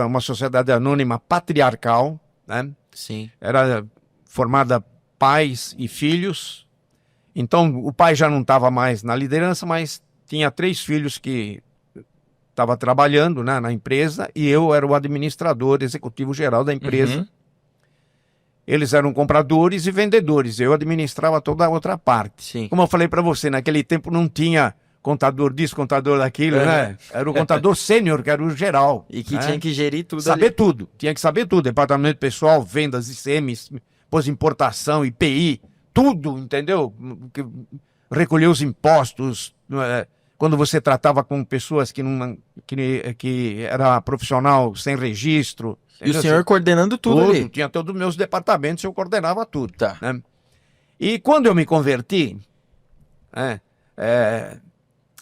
C: uma sociedade anônima patriarcal, né?
B: Sim.
C: Era formada pais e filhos. Então, o pai já não estava mais na liderança, mas tinha 3 filhos que estavam trabalhando, né, na empresa, e eu era o administrador executivo geral da empresa.
A: Uhum.
C: Eles eram compradores e vendedores, eu administrava toda a outra parte.
B: Sim.
C: Como eu falei para você, naquele tempo não tinha contador disso, contador daquilo, né? Era o contador sênior, que era o geral.
B: E que
C: né?
B: tinha que gerir tudo
C: Saber
B: ali.
C: tudo, tinha que saber tudo. Departamento pessoal, vendas, ICMs, depois importação, IPI, tudo, entendeu? Recolher os impostos. Quando você tratava com pessoas que era profissional sem registro.
B: E o senhor coordenando tudo ali.
C: Tinha todos os meus departamentos, eu coordenava tudo.
B: Tá.
C: Né? E quando eu me converti,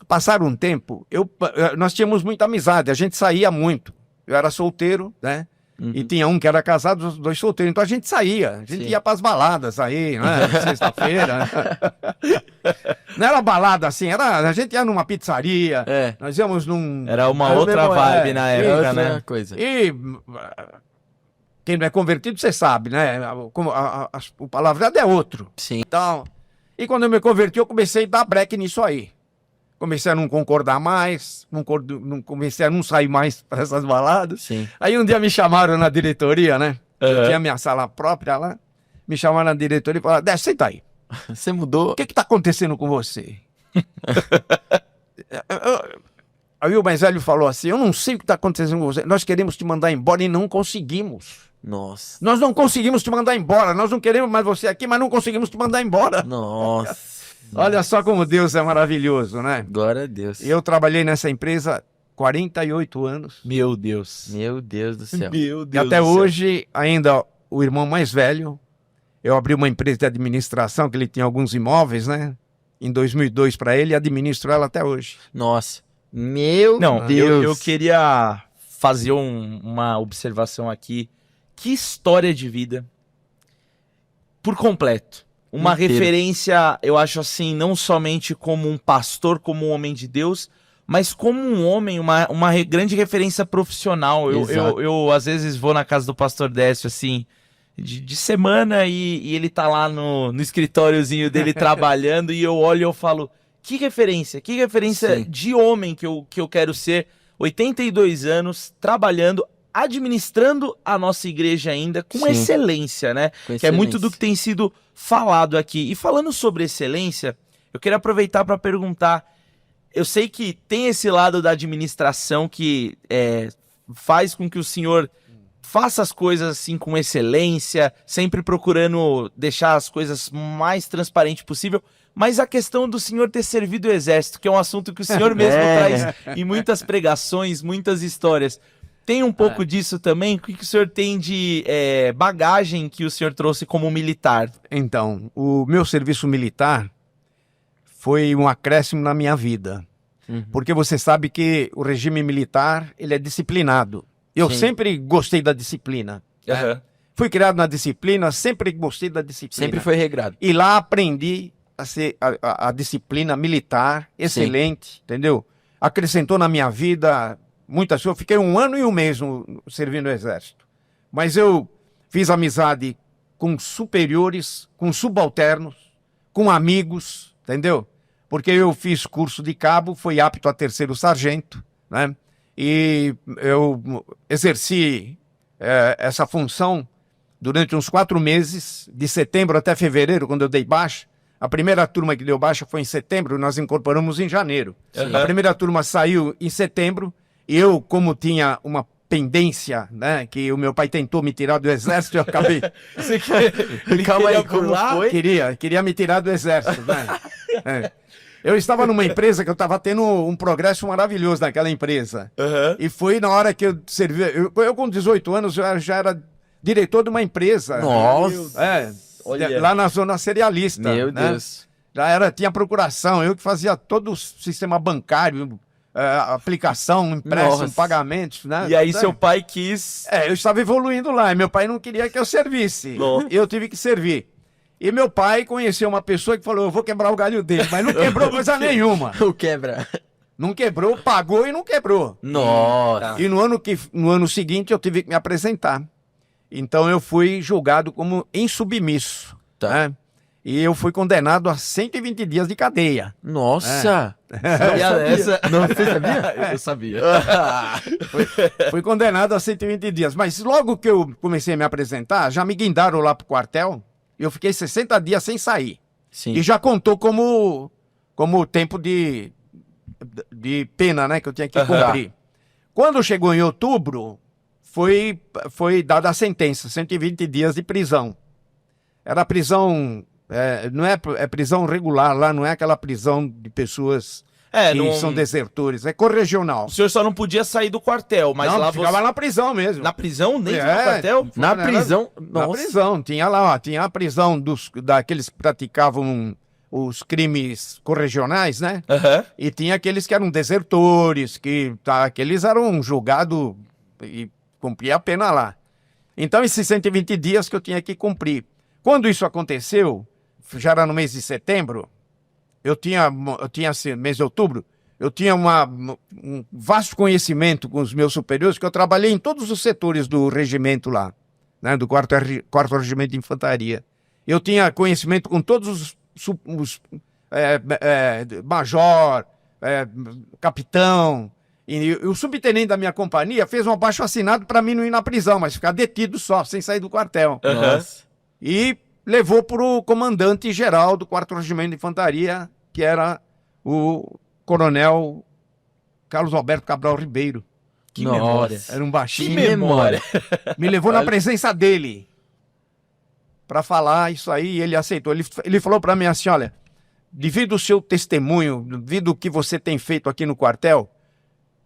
C: passaram um tempo, nós tínhamos muita amizade, a gente saía muito. Eu era solteiro, né?
B: Uhum.
C: E tinha um que era casado, os 2 solteiros. Então a gente saía, a gente
B: Sim.
C: ia pras baladas aí, né? Sexta-feira. Não era balada assim, a gente ia numa pizzaria, nós íamos num...
A: Era uma outra vibe na época, né?
B: Outra coisa.
C: E quem não é convertido, você sabe, né? O palavreado é outro.
B: Sim.
C: Então, e quando eu me converti, eu comecei a dar break nisso aí. Comecei a não concordar mais, comecei a não sair mais para essas baladas.
B: Sim.
C: Aí um dia me chamaram na diretoria, né?
A: Uhum.
C: Eu tinha minha sala própria lá. Me chamaram na diretoria e falaram, Décio, senta aí.
B: Você mudou?
C: O que está acontecendo com você? Aí o mais velho falou assim, eu não sei o que está acontecendo com você. Nós queremos te mandar embora e não conseguimos.
B: Nossa.
C: Nós não conseguimos te mandar embora. Nós não queremos mais você aqui, mas não conseguimos te mandar embora.
B: Nossa.
C: Olha só como Deus é maravilhoso, né?
B: Glória a Deus.
C: Eu trabalhei nessa empresa 48 anos.
A: Meu Deus.
B: Meu Deus do céu.
A: Meu
C: E
A: Deus
C: até
A: do céu.
C: hoje, ainda o irmão mais velho, eu abri uma empresa de administração, que ele tinha alguns imóveis, né? Em 2002 para ele, e administro ela até hoje.
B: Nossa. Meu
A: Não,
B: Deus.
A: eu queria fazer uma observação aqui. Que história de vida. Por completo. Uma
B: Inteiro.
A: referência, eu acho assim, não somente como um pastor, como um homem de Deus, mas como um homem, uma grande referência profissional. Eu às vezes vou na casa do pastor Décio, assim, de semana e ele tá lá no escritóriozinho dele trabalhando e eu olho e eu falo, que referência
B: Sim.
A: de homem que eu quero ser, 82 anos, trabalhando, administrando a nossa igreja ainda com
B: Sim.
A: excelência, né?
B: Com
A: Que é muito
B: excelência.
A: do que tem sido falado aqui. E falando sobre excelência, eu queria aproveitar para perguntar, eu sei que tem esse lado da administração que faz com que o senhor faça as coisas assim com excelência, sempre procurando deixar as coisas mais transparente possível, mas a questão do senhor ter servido o exército, que é um assunto que o senhor mesmo traz em muitas pregações, muitas histórias. Tem um pouco disso também? O que o senhor tem de bagagem que o senhor trouxe como militar?
C: Então, o meu serviço militar foi um acréscimo na minha vida.
B: Uhum.
C: Porque você sabe que o regime militar, ele é disciplinado. Eu
B: Sim.
C: sempre gostei da disciplina.
A: Aham.
C: Fui criado na disciplina, sempre gostei da disciplina.
B: Sempre foi regrado.
C: E lá aprendi a ser a disciplina militar excelente, entendeu? Acrescentou na minha vida muitas coisas. Eu fiquei 1 ano e 1 mês servindo no exército. Mas eu fiz amizade com superiores, com subalternos, com amigos, entendeu? Porque eu fiz curso de cabo, fui apto a 3º sargento, né? E eu exerci essa função durante uns 4 meses, de setembro até fevereiro, quando eu dei baixa. A primeira turma que deu baixa foi em setembro, nós incorporamos em janeiro.
A: Uhum.
C: A primeira turma saiu em setembro, e eu, como tinha uma pendência, né? Que o meu pai tentou me tirar do exército e eu acabei...
B: Calma aí,
A: queria
B: como
A: pular?
B: foi?
C: Queria me tirar do exército, né? É. Eu estava numa empresa que eu estava tendo um progresso maravilhoso naquela empresa.
A: Aham.
C: E foi na hora que eu servi... Eu com 18 anos, já era diretor de uma empresa.
B: Nossa!
C: É, lá na zona cerealista.
B: Meu
C: né?
B: Deus.
C: Tinha procuração, eu que fazia todo o sistema bancário, aplicação, empréstimo,
B: Nossa.
C: pagamentos, né?
A: E aí seu pai quis...
C: Eu estava evoluindo lá, e meu pai não queria que eu servisse.
A: Nossa.
C: Eu tive que servir. E meu pai conheceu uma pessoa que falou, eu vou quebrar o galho dele, mas não quebrou coisa nenhuma.
B: O quebra.
C: Não quebrou, pagou e não quebrou.
B: Nossa.
C: E no ano seguinte eu tive que me apresentar. Então eu fui julgado como insubmisso.
B: Tá.
C: Né? E eu fui condenado a 120 dias de cadeia.
B: Nossa.
A: Sabia essa?
B: Não, você sabia?
A: Eu sabia.
C: Fui condenado a 120 dias. Mas logo que eu comecei a me apresentar, já me guindaram lá pro quartel. E eu fiquei 60 dias sem sair.
B: Sim.
C: E já contou como tempo de pena, né? Que eu tinha que cumprir. Quando chegou em outubro, foi dada a sentença, 120 dias de prisão. Era prisão, não é prisão regular lá, não é aquela prisão de pessoas que
A: não...
C: são desertores, é corregional.
A: O senhor só não podia sair do quartel, mas
C: não,
A: lá
C: ficava
A: você...
C: na prisão mesmo.
A: Na prisão? Dentro do quartel?
B: Na prisão?
C: Na prisão, tinha lá, tinha a prisão daqueles que praticavam os crimes corregionais, né?
A: Aham.
C: E tinha aqueles que eram desertores, aqueles eram julgados e cumpriam a pena lá. Então, esses 120 dias que eu tinha que cumprir. Quando isso aconteceu, já era no mês de setembro, eu tinha mês de outubro, eu tinha um vasto conhecimento com os meus superiores, que eu trabalhei em todos os setores do regimento lá, né, do 4º Regimento de Infantaria. Eu tinha conhecimento com todos os major, capitão, e o subtenente da minha companhia fez um abaixo-assinado para mim não ir na prisão, mas ficar detido só, sem sair do quartel.
B: Nossa.
C: E levou para o comandante-geral do 4º Regimento de Infantaria, que era o coronel Carlos Alberto Cabral Ribeiro.
A: Que
B: Nossa.
A: memória.
C: Era um baixinho.
B: Que memória.
C: Me levou na presença dele para falar isso aí, e ele aceitou. Ele falou para mim assim, olha, devido ao seu testemunho, devido ao que você tem feito aqui no quartel,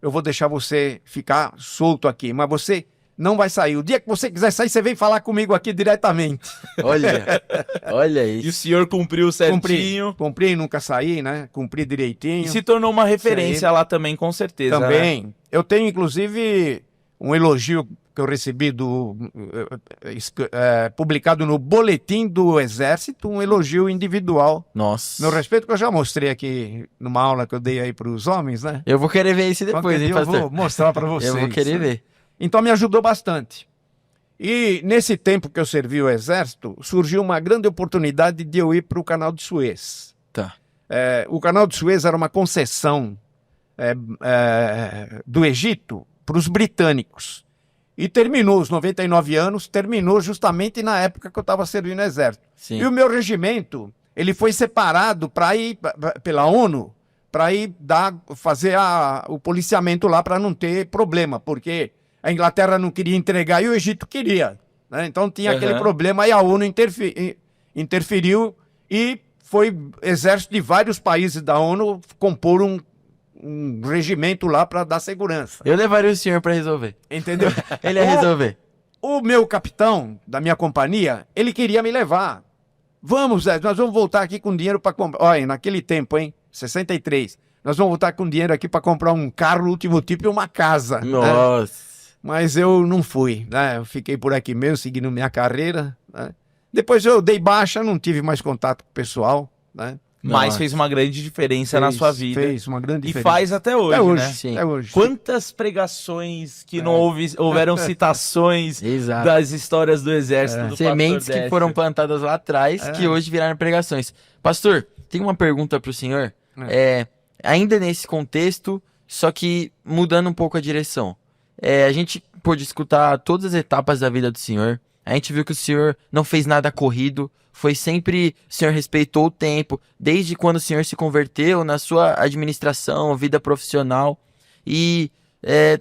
C: eu vou deixar você ficar solto aqui, mas você não vai sair. O dia que você quiser sair, você vem falar comigo aqui diretamente.
B: Olha
A: E o
B: isso.
A: senhor cumpriu certinho.
C: Cumpri, nunca saí, né? Cumpri direitinho.
A: E se tornou uma referência lá também, com certeza. Né?
C: Também. Eu tenho, inclusive, um elogio que eu recebi publicado no Boletim do Exército, um elogio individual.
B: Nossa.
C: Meu respeito, que eu já mostrei aqui numa aula que eu dei aí para os homens, né?
B: Eu vou querer ver isso
C: Qualquer
B: depois, hein,
C: dia eu
B: pastor?
C: vou mostrar para vocês.
B: Eu vou querer ver.
C: Então me ajudou bastante. E nesse tempo que eu servi o Exército, surgiu uma grande oportunidade de eu ir para o Canal de Suez.
B: Tá.
C: O Canal de Suez era uma concessão do Egito para os britânicos. E terminou, os 99 anos, terminou justamente na época que eu estava servindo o Exército.
B: Sim.
C: E o meu regimento, ele foi separado para ir pela ONU, para ir fazer o policiamento lá para não ter problema, porque a Inglaterra não queria entregar e o Egito queria. Né? Então tinha aquele problema e a ONU interferiu e foi exército de vários países da ONU compor um regimento lá para dar segurança.
B: Eu levaria o senhor para resolver.
C: Entendeu?
B: Ele ia resolver.
C: O meu capitão da minha companhia, ele queria me levar. Vamos, Zé, nós vamos voltar aqui com dinheiro para comprar. Olha, naquele tempo, hein? 63. Nós vamos voltar com dinheiro aqui para comprar um carro último tipo e uma casa. Né?
B: Nossa.
C: Mas eu não fui, né? Eu fiquei por aqui mesmo, seguindo minha carreira. Né? Depois eu dei baixa, não tive mais contato com o pessoal, né?
A: Mas
B: Nossa.
A: fez uma grande diferença na sua vida.
C: Fez uma grande
A: E
C: diferença.
A: faz até hoje,
C: Até hoje,
A: né?
B: Sim.
C: até hoje.
A: Quantas pregações que não houveram citações
B: Exato.
A: das histórias do exército do
B: Sementes
A: Pastor
B: que foram
A: Décio.
B: plantadas lá atrás, que hoje viraram pregações. Pastor, tem uma pergunta para o senhor. Ainda nesse contexto, só que mudando um pouco a direção. A gente pôde escutar todas as etapas da vida do senhor. A gente viu que o senhor não fez nada corrido. Foi sempre... O senhor respeitou o tempo. Desde quando o senhor se converteu na sua administração, vida profissional. E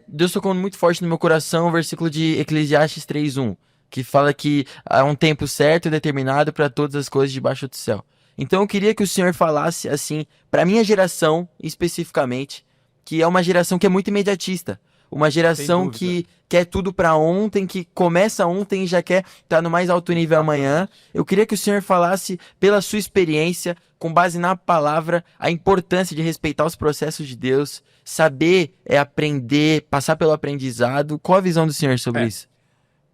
B: Deus tocou muito forte no meu coração o versículo de Eclesiastes 3:1, que fala que há um tempo certo e determinado para todas as coisas debaixo do céu. Então eu queria que o senhor falasse assim, para minha geração especificamente, que é uma geração que é muito imediatista, uma geração que quer tudo para ontem, que começa ontem e já quer estar no mais alto nível amanhã. Eu queria que o senhor falasse, pela sua experiência, com base na palavra, a importância de respeitar os processos de Deus, saber aprender, passar pelo aprendizado. Qual a visão do senhor sobre isso?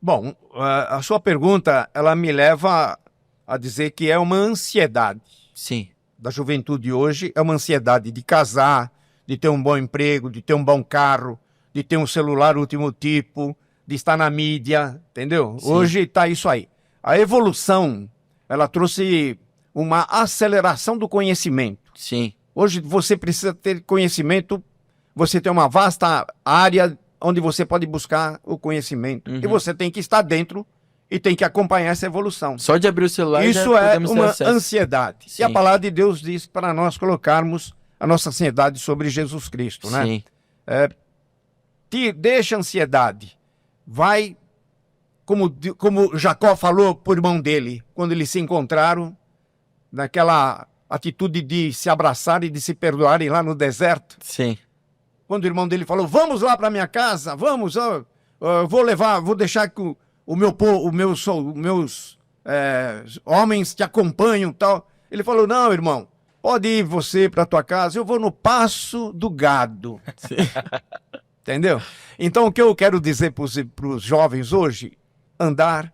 C: Bom, a sua pergunta, ela me leva a dizer que é uma ansiedade
B: Sim,
C: da juventude hoje, é uma ansiedade de casar, de ter um bom emprego, de ter um bom carro, de ter um celular último tipo, de estar na mídia, entendeu?
B: Sim.
C: Hoje está isso aí. A evolução, ela trouxe uma aceleração do conhecimento.
B: sim,
C: Hoje você precisa ter conhecimento, você tem uma vasta área onde você pode buscar o conhecimento.
B: Uhum.
C: E você tem que estar dentro e tem que acompanhar essa evolução.
B: só de abrir o celular já
C: Isso é
B: podemos ter
C: uma
B: acesso.
C: ansiedade.
B: Sim.
C: E a palavra de Deus diz para nós colocarmos a nossa ansiedade sobre Jesus Cristo, né?
B: Sim,
C: Deixa a ansiedade. Vai, como Jacó falou por irmão dele, quando eles se encontraram, naquela atitude de se abraçar e de se perdoarem lá no deserto.
B: sim,
C: Quando o irmão dele falou, vamos lá para minha casa, vamos, vou deixar que os meus homens te acompanham e tal. Ele falou, não, irmão, pode ir você para tua casa, eu vou no passo do gado. Entendeu? Então, o que eu quero dizer para os jovens hoje, andar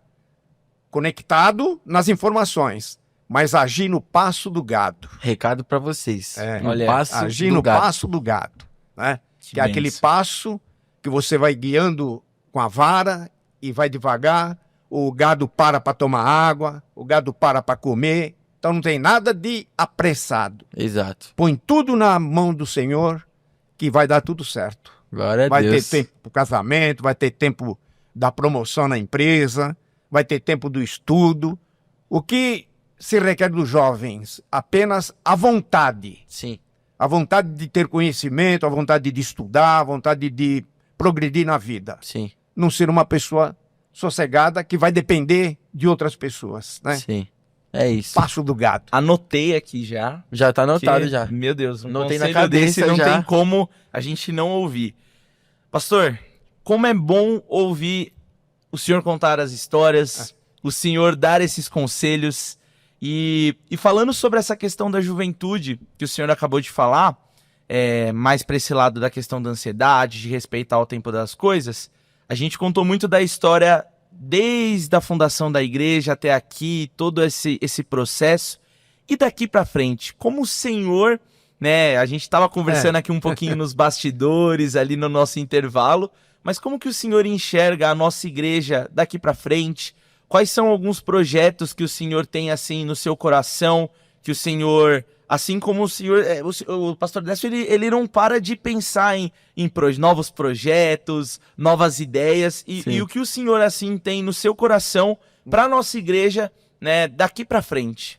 C: conectado nas informações, mas agir no passo do gado.
B: recado para vocês. No
A: olha,
B: passo
C: Agir
B: do
C: no
B: gado.
C: passo do gado, né?
A: Que
C: Que é aquele
A: benção.
C: passo que você vai guiando com a vara e vai devagar, o gado para tomar água, o gado para comer, então não tem nada de apressado.
B: Exato.
C: Põe tudo na mão do Senhor que vai dar tudo certo.
B: Glória a
C: Vai
B: Deus.
C: ter tempo para o casamento, vai ter tempo da promoção na empresa, vai ter tempo do estudo. O que se requer dos jovens? Apenas a vontade.
B: Sim,
C: A vontade de ter conhecimento, a vontade de estudar, a vontade de progredir na vida.
B: sim,
C: Não ser uma pessoa sossegada que vai depender de outras pessoas, né?
B: sim. É isso.
C: Passo do gado.
A: Anotei aqui já.
B: Já tá anotado
A: que,
B: já.
A: Meu Deus, um
B: Anotei na
A: conselho desse
B: cabeça
A: não
B: já.
A: tem como a gente não ouvir. Pastor, como é bom ouvir o senhor contar as histórias, o senhor dar esses conselhos. E falando sobre essa questão da juventude que o senhor acabou de falar, mais para esse lado da questão da ansiedade, de respeitar o tempo das coisas, a gente contou muito da história desde a fundação da igreja até aqui, todo esse processo. E daqui para frente, como o senhor, né, a gente estava conversando aqui um pouquinho nos bastidores, ali no nosso intervalo, mas como que o senhor enxerga a nossa igreja daqui para frente? Quais são alguns projetos que o senhor tem assim no seu coração, que o senhor, assim como o senhor, o pastor Décio, ele não para de pensar em novos projetos, novas ideias, e o que o senhor assim tem no seu coração para a nossa igreja, né, daqui para frente?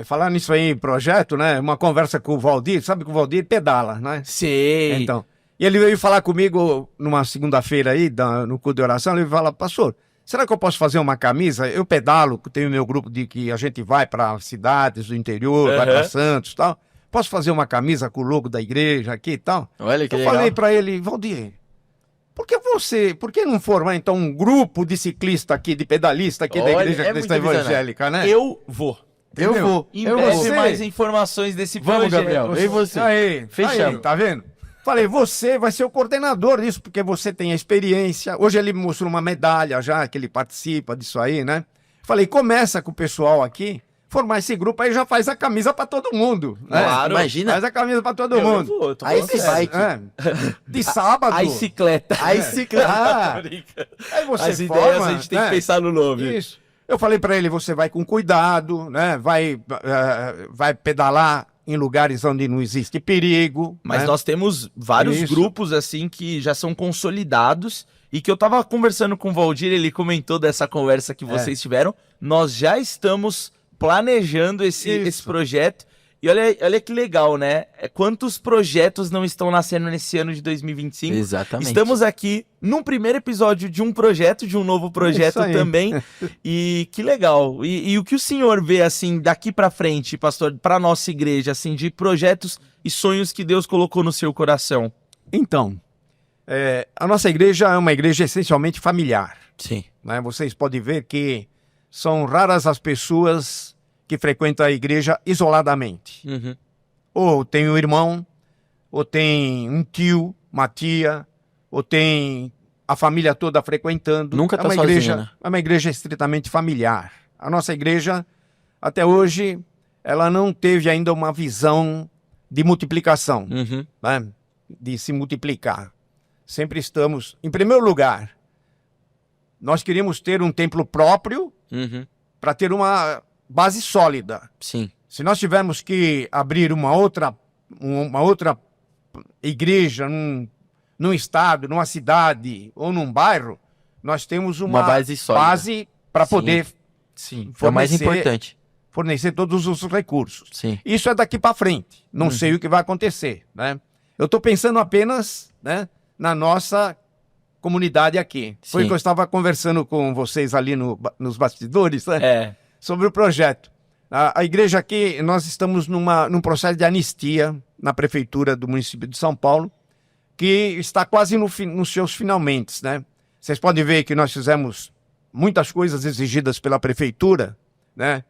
C: Falar nisso aí, projeto, né? Uma conversa com o Valdir, sabe que o Valdir pedala, né?
A: Sei.
C: Então, e ele veio falar comigo numa segunda-feira aí, no culto de oração, ele fala, pastor, será que eu posso fazer uma camisa? Eu pedalo, tenho meu grupo de que a gente vai para cidades do interior, vai para Santos e tal. Posso fazer uma camisa com o logo da igreja aqui e tal?
B: Olha que
C: Eu
B: legal.
C: falei para ele, Valdir, por que não formar então um grupo de ciclista aqui, de pedalista aqui da
B: Olha,
C: Igreja
B: é
C: Cristã
B: muito visionário.
C: Evangélica, né?
A: Eu vou.
B: Eu
C: Entendeu?
B: vou.
A: Em
B: Eu
A: breve
B: vou.
A: mais informações desse
B: Vamos,
A: projeto.
B: Gabriel. Eu e você.
C: Aí,
B: Fechamos.
C: aí, tá vendo? Falei, você vai ser o coordenador disso, porque você tem a experiência. Hoje ele me mostrou uma medalha já, que ele participa disso aí, né? Falei, começa com o pessoal aqui, formar esse grupo, aí já faz a camisa pra todo mundo. Né?
A: Claro.
B: Imagina.
C: Faz a camisa pra todo
A: Eu
C: mundo.
A: vou, eu tô
B: Aí
A: falando
B: se
A: sério.
B: vai.
C: De sábado.
A: A bicicleta.
B: Aí se
C: Ah, aí você
A: As ideias
C: forma,
A: a gente tem
C: né?
A: que pensar no nome.
C: Isso. Eu falei pra ele, você vai com cuidado, né? Vai pedalar em lugares onde não existe perigo.
A: Mas
C: né?
A: nós temos vários
C: Isso.
A: grupos assim que já são consolidados e que eu tava conversando com o Valdir, ele comentou dessa conversa que vocês tiveram. Nós já estamos planejando esse
C: Isso.
A: projeto E olha que legal, né? Quantos projetos não estão nascendo nesse ano de 2025?
B: Exatamente.
A: Estamos aqui num primeiro episódio de um projeto, de um novo projeto
C: Isso aí.
A: também. E que legal. E o que o senhor vê, assim, daqui pra frente, pastor, pra nossa igreja, assim, de projetos e sonhos que Deus colocou no seu coração?
C: Então, a nossa igreja é uma igreja essencialmente familiar.
B: Sim.
C: Né? Vocês podem ver que são raras as pessoas que frequentam a igreja isoladamente.
B: Uhum.
C: Ou tem um irmão, ou tem um tio, uma tia, ou tem a família toda frequentando.
B: Nunca tá
C: uma
B: sozinho,
C: igreja,
B: né?
C: É uma igreja estritamente familiar. A nossa igreja, até hoje, ela não teve ainda uma visão de multiplicação,
B: Uhum.
C: né? De se multiplicar. Sempre estamos, em primeiro lugar, nós queríamos ter um templo próprio
B: Uhum.
C: para ter uma base sólida.
B: Sim.
C: Se nós tivermos que abrir uma outra igreja num estado, numa cidade ou num bairro, nós temos uma
B: base sólida.
C: base para
B: Sim.
C: poder
B: Sim. É o mais importante.
C: fornecer todos os recursos.
B: Sim.
C: Isso é daqui para frente. Não sei o que vai acontecer, né? Eu estou pensando apenas, né, na nossa comunidade aqui. Foi
B: Sim.
C: o que eu estava conversando com vocês ali nos bastidores, né? Sobre o projeto. A igreja aqui, nós estamos num processo de anistia na prefeitura do município de São Paulo, que está quase nos seus finalmente, né? Vocês podem ver que nós fizemos muitas coisas exigidas pela prefeitura, né?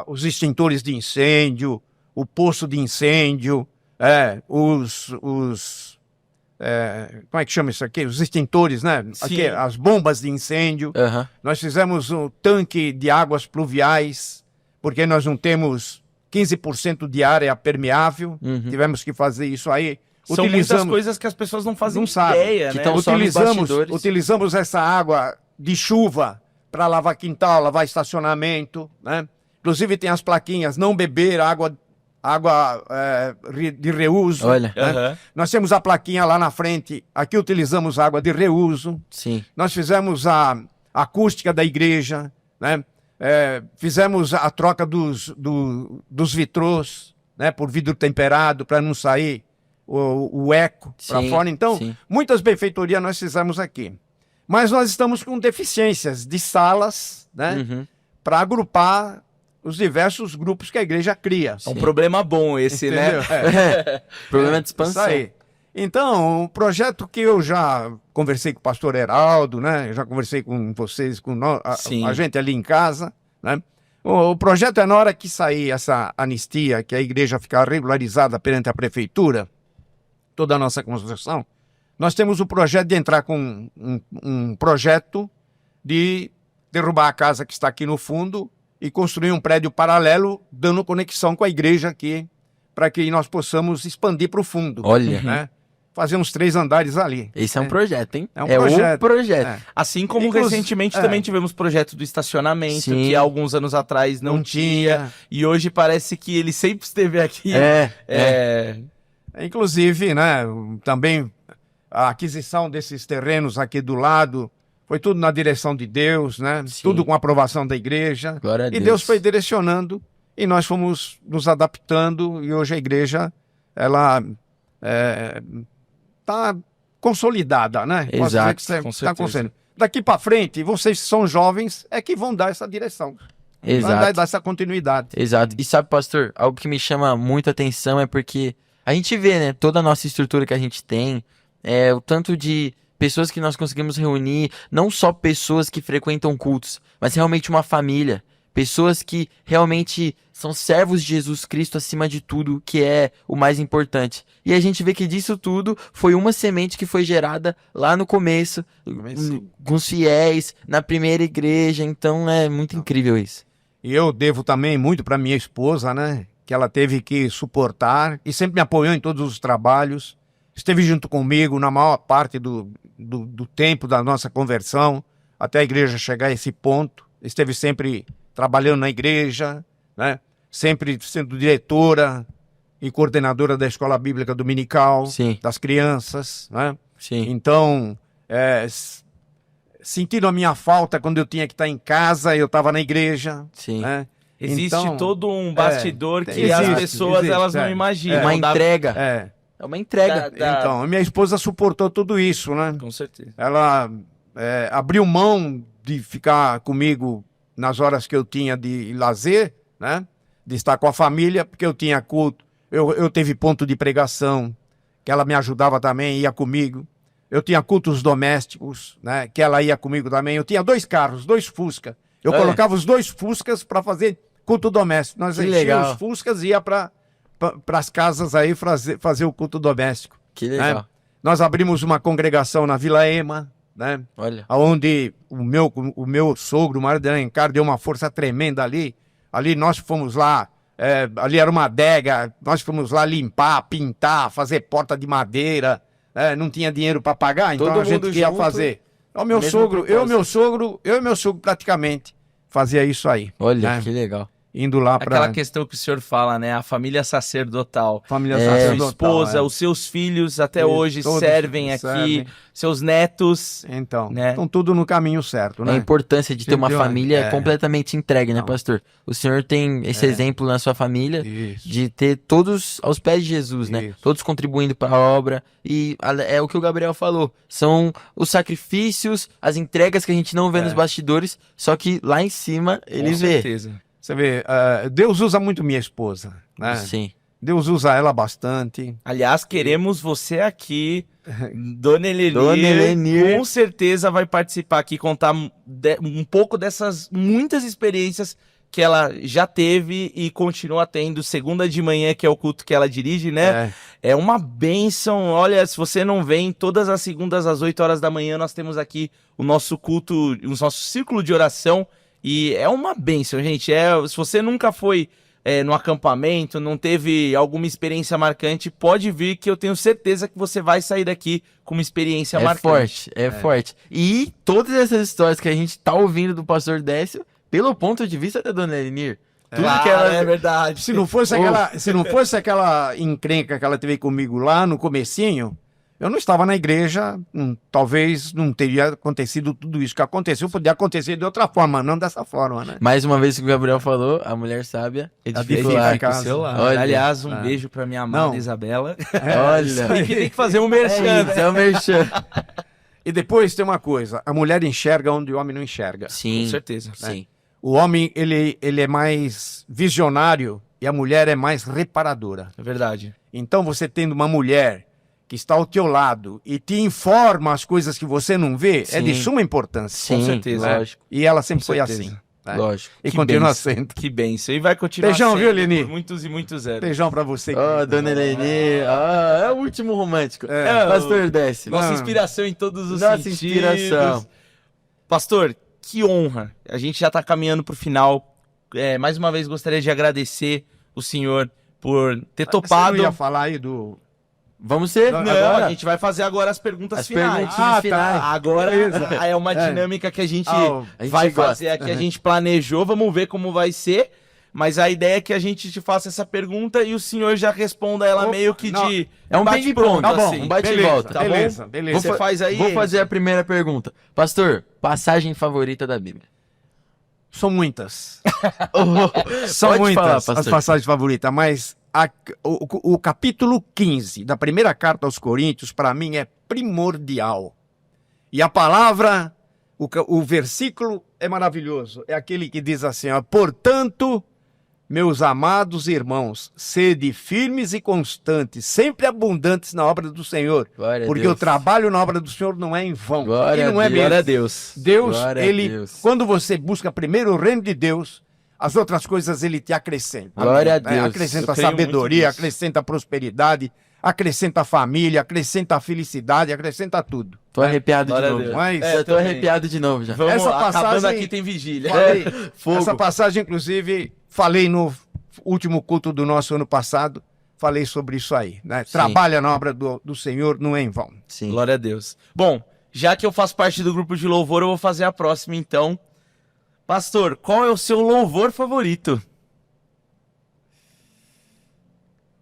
C: Os extintores de incêndio, o poço de incêndio, como é que chama isso aqui? Os extintores, né? Aqui, as bombas de incêndio.
B: Uhum.
C: Nós fizemos um tanque de águas pluviais, porque nós não temos 15% de área permeável.
B: Uhum.
C: Tivemos que fazer isso aí.
A: São muitas coisas que as pessoas não fazem ideia,
B: Que
A: né?
B: tão só nos bastidores.
C: Utilizamos essa água de chuva para lavar quintal, lavar estacionamento, né? Inclusive tem as plaquinhas, não beber água de reuso.
B: Olha.
C: Né?
A: Aham.
C: Nós temos a plaquinha lá na frente, aqui utilizamos água de reuso.
B: Sim.
C: Nós fizemos a acústica da igreja, né? Fizemos a troca dos vitrôs, né? Por vidro temperado, para não sair o eco para
B: Sim,
C: fora. Então,
B: sim.
C: muitas benfeitorias nós fizemos aqui. Mas nós estamos com deficiências de salas, né?
B: Uhum.
C: Para agrupar os diversos grupos que a igreja cria.
A: É um problema bom esse,
C: Entendeu?
A: né?
B: Problema de expansão.
C: Isso aí. Então, um projeto que eu já conversei com o pastor Heraldo, né? Eu já conversei com vocês,
A: Sim.
C: a gente ali em casa, né? O projeto é na hora que sair essa anistia, que a igreja ficar regularizada perante a prefeitura, toda a nossa construção, nós temos o projeto de entrar com um projeto de derrubar a casa que está aqui no fundo e construir um prédio paralelo, dando conexão com a igreja aqui, para que nós possamos expandir para o fundo.
B: Olha.
C: Né? Fazer uns 3 andares ali.
B: Esse é um projeto, hein?
C: É um projeto.
B: o projeto.
C: É.
A: Assim como
C: Inclusive,
A: recentemente também tivemos projeto do estacionamento,
B: Sim.
A: que há alguns anos atrás não tinha. E hoje parece que ele sempre esteve aqui.
C: Inclusive, né, também a aquisição desses terrenos aqui do lado foi tudo na direção de Deus, né?
B: Sim.
C: Tudo com a aprovação da igreja.
B: Glória a
C: E
B: Deus.
C: Deus foi direcionando e nós fomos nos adaptando e hoje a igreja, ela está consolidada, né? Posso dizer
B: Exato,
C: que você
A: com
C: está
A: certeza.
C: consolidando. Daqui para frente, vocês que são jovens é que vão dar essa direção. Vai
B: Exato.
C: dar essa continuidade.
B: Exato. E sabe, pastor, algo que me chama muita atenção é porque a gente vê, né, toda a nossa estrutura que a gente tem, o tanto de pessoas que nós conseguimos reunir, não só pessoas que frequentam cultos, mas realmente uma família, pessoas que realmente são servos de Jesus Cristo acima de tudo, que é o mais importante. E a gente vê que disso tudo foi uma semente que foi gerada lá no começo, com os fiéis, na primeira igreja, então é muito incrível isso.
C: E eu devo também muito para minha esposa, né? Que ela teve que suportar e sempre me apoiou em todos os trabalhos. Esteve junto comigo na maior parte do tempo da nossa conversão, até a igreja chegar a esse ponto. Esteve sempre trabalhando na igreja, né? Sempre sendo diretora e coordenadora da escola bíblica dominical,
B: Sim.
C: das crianças, né?
B: Sim.
C: Então, sentindo a minha falta quando eu tinha que estar em casa, eu estava na igreja,
B: Sim.
C: né?
A: Existe
C: Então,
A: todo um bastidor que
C: existe,
A: as pessoas
C: existe,
A: elas não imaginam.
B: Uma entrega.
C: É.
B: É uma entrega.
C: Então, a minha esposa suportou tudo isso, né?
A: Com certeza.
C: Ela abriu mão de ficar comigo nas horas que eu tinha de lazer, né? De estar com a família, porque eu tinha culto. Eu teve ponto de pregação, que ela me ajudava também, ia comigo. Eu tinha cultos domésticos, né? Que ela ia comigo também. Eu tinha 2 carros, 2 Fusca. Eu colocava os 2 Fuscas para fazer culto doméstico. Nós enchíamos os Fuscas e ia para as casas aí fazer o culto doméstico.
B: Que legal.
C: Né? Nós abrimos uma congregação na Vila Ema, né?
B: Olha.
C: Onde o meu sogro, o Mário de Alencar, deu uma força tremenda ali. Ali nós fomos lá, ali era uma adega, nós fomos lá limpar, pintar, fazer porta de madeira, não tinha dinheiro para pagar, então
B: Todo
C: a gente
B: mundo
C: ia
B: junto,
C: fazer. O meu
B: mesmo
C: sogro, eu
B: propósito.
C: e meu sogro praticamente fazia isso aí.
B: Olha,
C: né?
B: que legal.
C: Indo lá
A: Aquela
C: para
A: questão que o senhor fala, né? A família sacerdotal.
C: família
A: Sua
C: sacerdotal.
A: esposa, os seus filhos até
C: Isso,
A: hoje
C: todos
A: servem aqui,
C: servem.
A: seus netos.
C: Então,
A: né?
C: estão tudo no caminho certo,
B: A
C: né?
B: importância de ter uma
C: Entendeu?
B: família completamente entregue, né,
C: Não.
B: pastor? O senhor tem esse exemplo na sua família
C: Isso.
B: de ter todos aos pés de Jesus, né?
C: Isso.
B: Todos contribuindo para a obra. E é o que o Gabriel falou. São os sacrifícios, as entregas que a gente não vê nos bastidores, só que lá em cima ele
A: Com
B: vê.
A: certeza.
C: Você vê, Deus usa muito minha esposa, né?
B: Sim.
C: Deus usa ela bastante.
A: Aliás, queremos você aqui, Dona Elenir.
B: Dona Elenir.
A: Com certeza vai participar aqui, contar um pouco dessas muitas experiências que ela já teve e continua tendo. Segunda de manhã, que é o culto que ela dirige, né? É uma bênção. Olha, se você não vem, todas as segundas às 8 horas da manhã nós temos aqui o nosso culto, o nosso círculo de oração. E é uma bênção, gente. Se você nunca foi no acampamento, não teve alguma experiência marcante, pode vir que eu tenho certeza que você vai sair daqui com uma experiência marcante.
B: É forte. E todas essas histórias que a gente tá ouvindo do pastor Décio, pelo ponto de vista da Dona Elenir. Tudo
A: Claro,
B: que ela...
A: é verdade.
C: Se não fosse aquela encrenca que ela teve comigo lá no comecinho, eu não estava na igreja, talvez não teria acontecido tudo isso que aconteceu. Podia acontecer de outra forma, não dessa forma, né?
B: Mais uma vez que o Gabriel falou, a mulher sábia edifica o
C: edifica
B: lar.
C: a casa.
A: Seu lar.
B: Olha.
A: Aliás, um beijo pra minha amada
C: Não.
A: Isabela.
B: Olha.
A: Tem que fazer um merchan.
B: Isso é o merchan.
C: E depois tem uma coisa, a mulher enxerga onde o homem não enxerga.
B: Sim.
A: Com certeza.
B: Sim.
C: O homem, ele é mais visionário e a mulher é mais reparadora.
A: É verdade.
C: Então, você tendo uma mulher que está ao teu lado e te informa as coisas que você não vê, é de
B: Sim.
C: suma importância.
B: Sim,
A: certeza.
B: lógico.
C: E ela sempre
A: Com
C: foi
A: certeza.
C: assim. né?
B: Lógico.
C: E
A: Que
C: continua
A: bênção.
C: sendo.
A: Que bênção. E vai continuar
C: Beijão,
A: sendo
C: viu, Leni?
A: por muitos e muitos anos.
C: Beijão pra você.
B: Ó, Dona Elenir. É o último romântico.
C: É.
B: Pastor Décio.
A: Nossa
C: Não.
A: inspiração em todos os
B: Nossa
A: sentidos.
B: inspiração.
A: Pastor, que honra. A gente já tá caminhando pro final. Mais uma vez gostaria de agradecer o senhor por ter
C: Você
A: topado.
C: não ia falar aí do...
B: Vamos ser?
C: Não,
A: Não,
B: agora?
A: a gente vai fazer agora as perguntas
B: As
A: finais.
B: perguntinhas finais.
A: Agora
C: Beleza.
A: é uma
C: É.
A: dinâmica que a gente
C: Ah,
B: a gente
A: vai
B: gosta.
A: fazer aqui, a gente planejou, vamos ver como vai ser. Mas a ideia é que a gente te faça essa pergunta e o senhor já responda ela
C: Opa,
A: meio que
C: não.
A: de...
B: É um
A: bate-pronto,
B: ping-pong, tá bom,
A: assim.
B: um bate e
C: beleza,
B: volta.
A: Tá bom?
C: beleza, beleza.
A: Você faz aí...
B: Vou fazer a primeira pergunta. Pastor, passagem favorita da Bíblia?
C: São muitas.
B: Pode
C: São muitas
B: falar,
C: as
B: pastor.
C: passagens favoritas, mas o capítulo 15 da primeira carta aos Coríntios, para mim, é primordial. E a palavra, o versículo é maravilhoso. É aquele que diz assim, ó, portanto, meus amados irmãos, sede firmes e constantes, sempre abundantes na obra do Senhor,
B: Glória a
C: porque
B: Deus.
C: o trabalho na obra do Senhor não é em vão.
B: Glória
C: e não
B: a
C: é
B: Deus.
C: mesmo.
A: Glória a Deus.
C: Deus,
B: Glória a
C: ele,
B: Deus.
C: quando você busca primeiro o reino de Deus, as outras coisas ele te acrescenta.
B: Glória a
C: Amém?
B: Deus.
C: Acrescenta
A: Eu creio muito
C: sabedoria,
A: nisso.
C: acrescenta prosperidade, acrescenta família, acrescenta felicidade, acrescenta tudo.
B: Tô arrepiado
A: Glória a
B: de novo
A: Deus.
B: já.
C: Mas
B: Já tô
A: também.
B: arrepiado de novo já.
A: Vamos,
C: Essa
A: acabando
C: passagem-
A: aqui tem vigília.
C: falei,
B: fogo.
C: essa passagem, inclusive, falei no último culto do nosso ano passado, falei sobre isso aí. Né?
B: Sim.
C: Trabalha na obra do Senhor, não é em vão.
B: Sim.
A: Glória a Deus. Bom, já que eu faço parte do grupo de louvor, eu vou fazer a próxima então. Pastor, qual é o seu louvor favorito?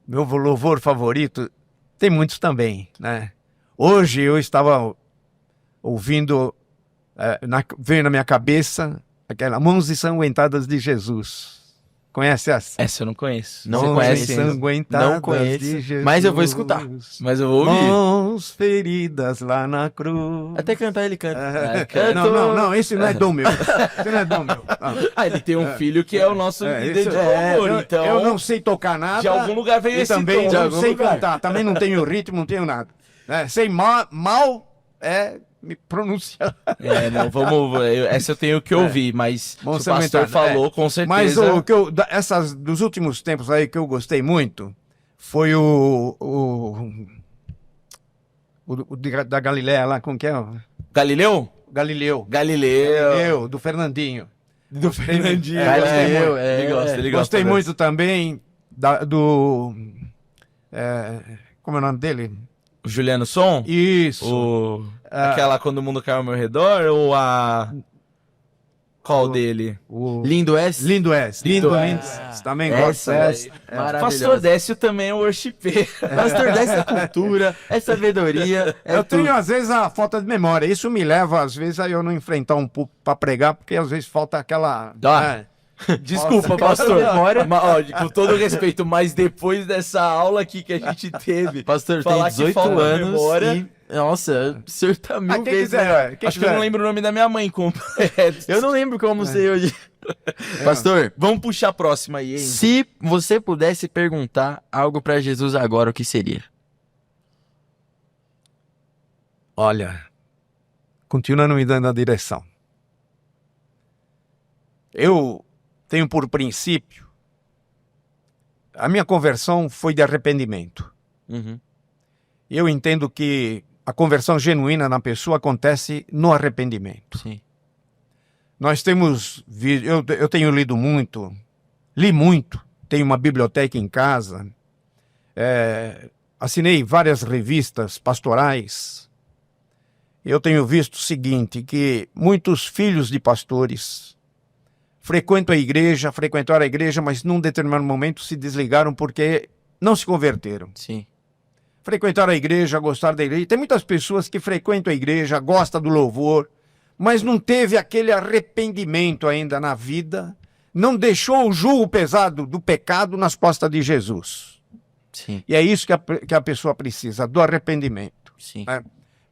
C: Meu louvor favorito, tem muitos também, né? Hoje eu estava ouvindo, veio na minha cabeça, aquela Mãos Ensanguentadas de Jesus. Conhece essa?
A: Essa eu não conheço.
B: Não
A: Você
C: Mãos
A: conhece?
C: ensanguentadas
B: Não conheço,
C: de Jesus.
B: mas eu vou escutar.
A: Mas eu vou ouvir.
C: Mãos feridas lá na cruz.
B: Até cantar ele canta.
C: Não, esse não é dom meu. Esse não é dom meu.
A: Ah, ele tem um filho que é o nosso líder
C: isso
A: de
C: é,
A: louvor, então...
C: eu não sei tocar nada.
A: De algum lugar veio
C: e
A: esse
C: também
A: dom.
B: de
C: não
B: algum
C: sei
B: lugar.
C: cantar. Também não tenho ritmo, não tenho nada. Sei mal me pronunciar.
A: Não, essa eu tenho que ouvir, mas
C: Bom,
A: se o pastor falou, com
C: Mas
A: certeza...
C: o que dos últimos tempos aí que eu gostei muito foi da Galileia lá, como que é?
A: Galileu?
C: Galileu, do Fernandinho.
A: Do Fernandinho.
B: Galileu,
A: Ele gosta, ele gosta
C: Gostei
A: dessa.
C: muito também como é o nome dele?
A: O Juliano Som?
C: Isso.
A: Aquela Quando o Mundo Cai ao Meu Redor? Ou a... Qual dele?
B: Lindo S.
C: Lindo S. Também gosto dessa.
A: Pastor Décio também é worshiper.
B: Pastor Décio é cultura, é sabedoria, é
C: Eu
B: tudo.
C: tenho, às vezes, a falta de memória. Isso me leva, às vezes, a eu não enfrentar um púlpito para pregar, porque às vezes falta aquela...
A: Desculpa, pastor. Com todo respeito, mas depois dessa aula aqui que a gente teve...
B: Pastor, tem
A: falar que
B: 18
A: falta
B: anos
A: memória.
B: e... Nossa, o senhor tá mil
C: quem
B: vezes...
C: quiser,
A: Acho que eu não lembro o nome da minha mãe completo.
B: Eu não lembro como sei hoje. Pastor,
A: Vamos puxar a próxima aí, hein?
B: se você pudesse perguntar algo pra Jesus agora, o que seria?
C: Olha, continuando me dando a direção. Eu tenho por princípio, a minha conversão foi de arrependimento.
B: Uhum.
C: Eu entendo que a conversão genuína na pessoa acontece no arrependimento.
B: Sim.
C: Nós temos, eu tenho lido muito, li muito, tenho uma biblioteca em casa, assinei várias revistas pastorais. Eu tenho visto o seguinte, que muitos filhos de pastores frequentaram a igreja, mas num determinado momento se desligaram porque não se converteram.
B: Sim.
C: Frequentaram a igreja, gostaram da igreja. Tem muitas pessoas que frequentam a igreja, gostam do louvor, mas não teve aquele arrependimento ainda na vida, não deixou o jugo pesado do pecado nas costas de Jesus.
B: Sim.
C: E é isso que a pessoa precisa, do arrependimento.
B: Sim.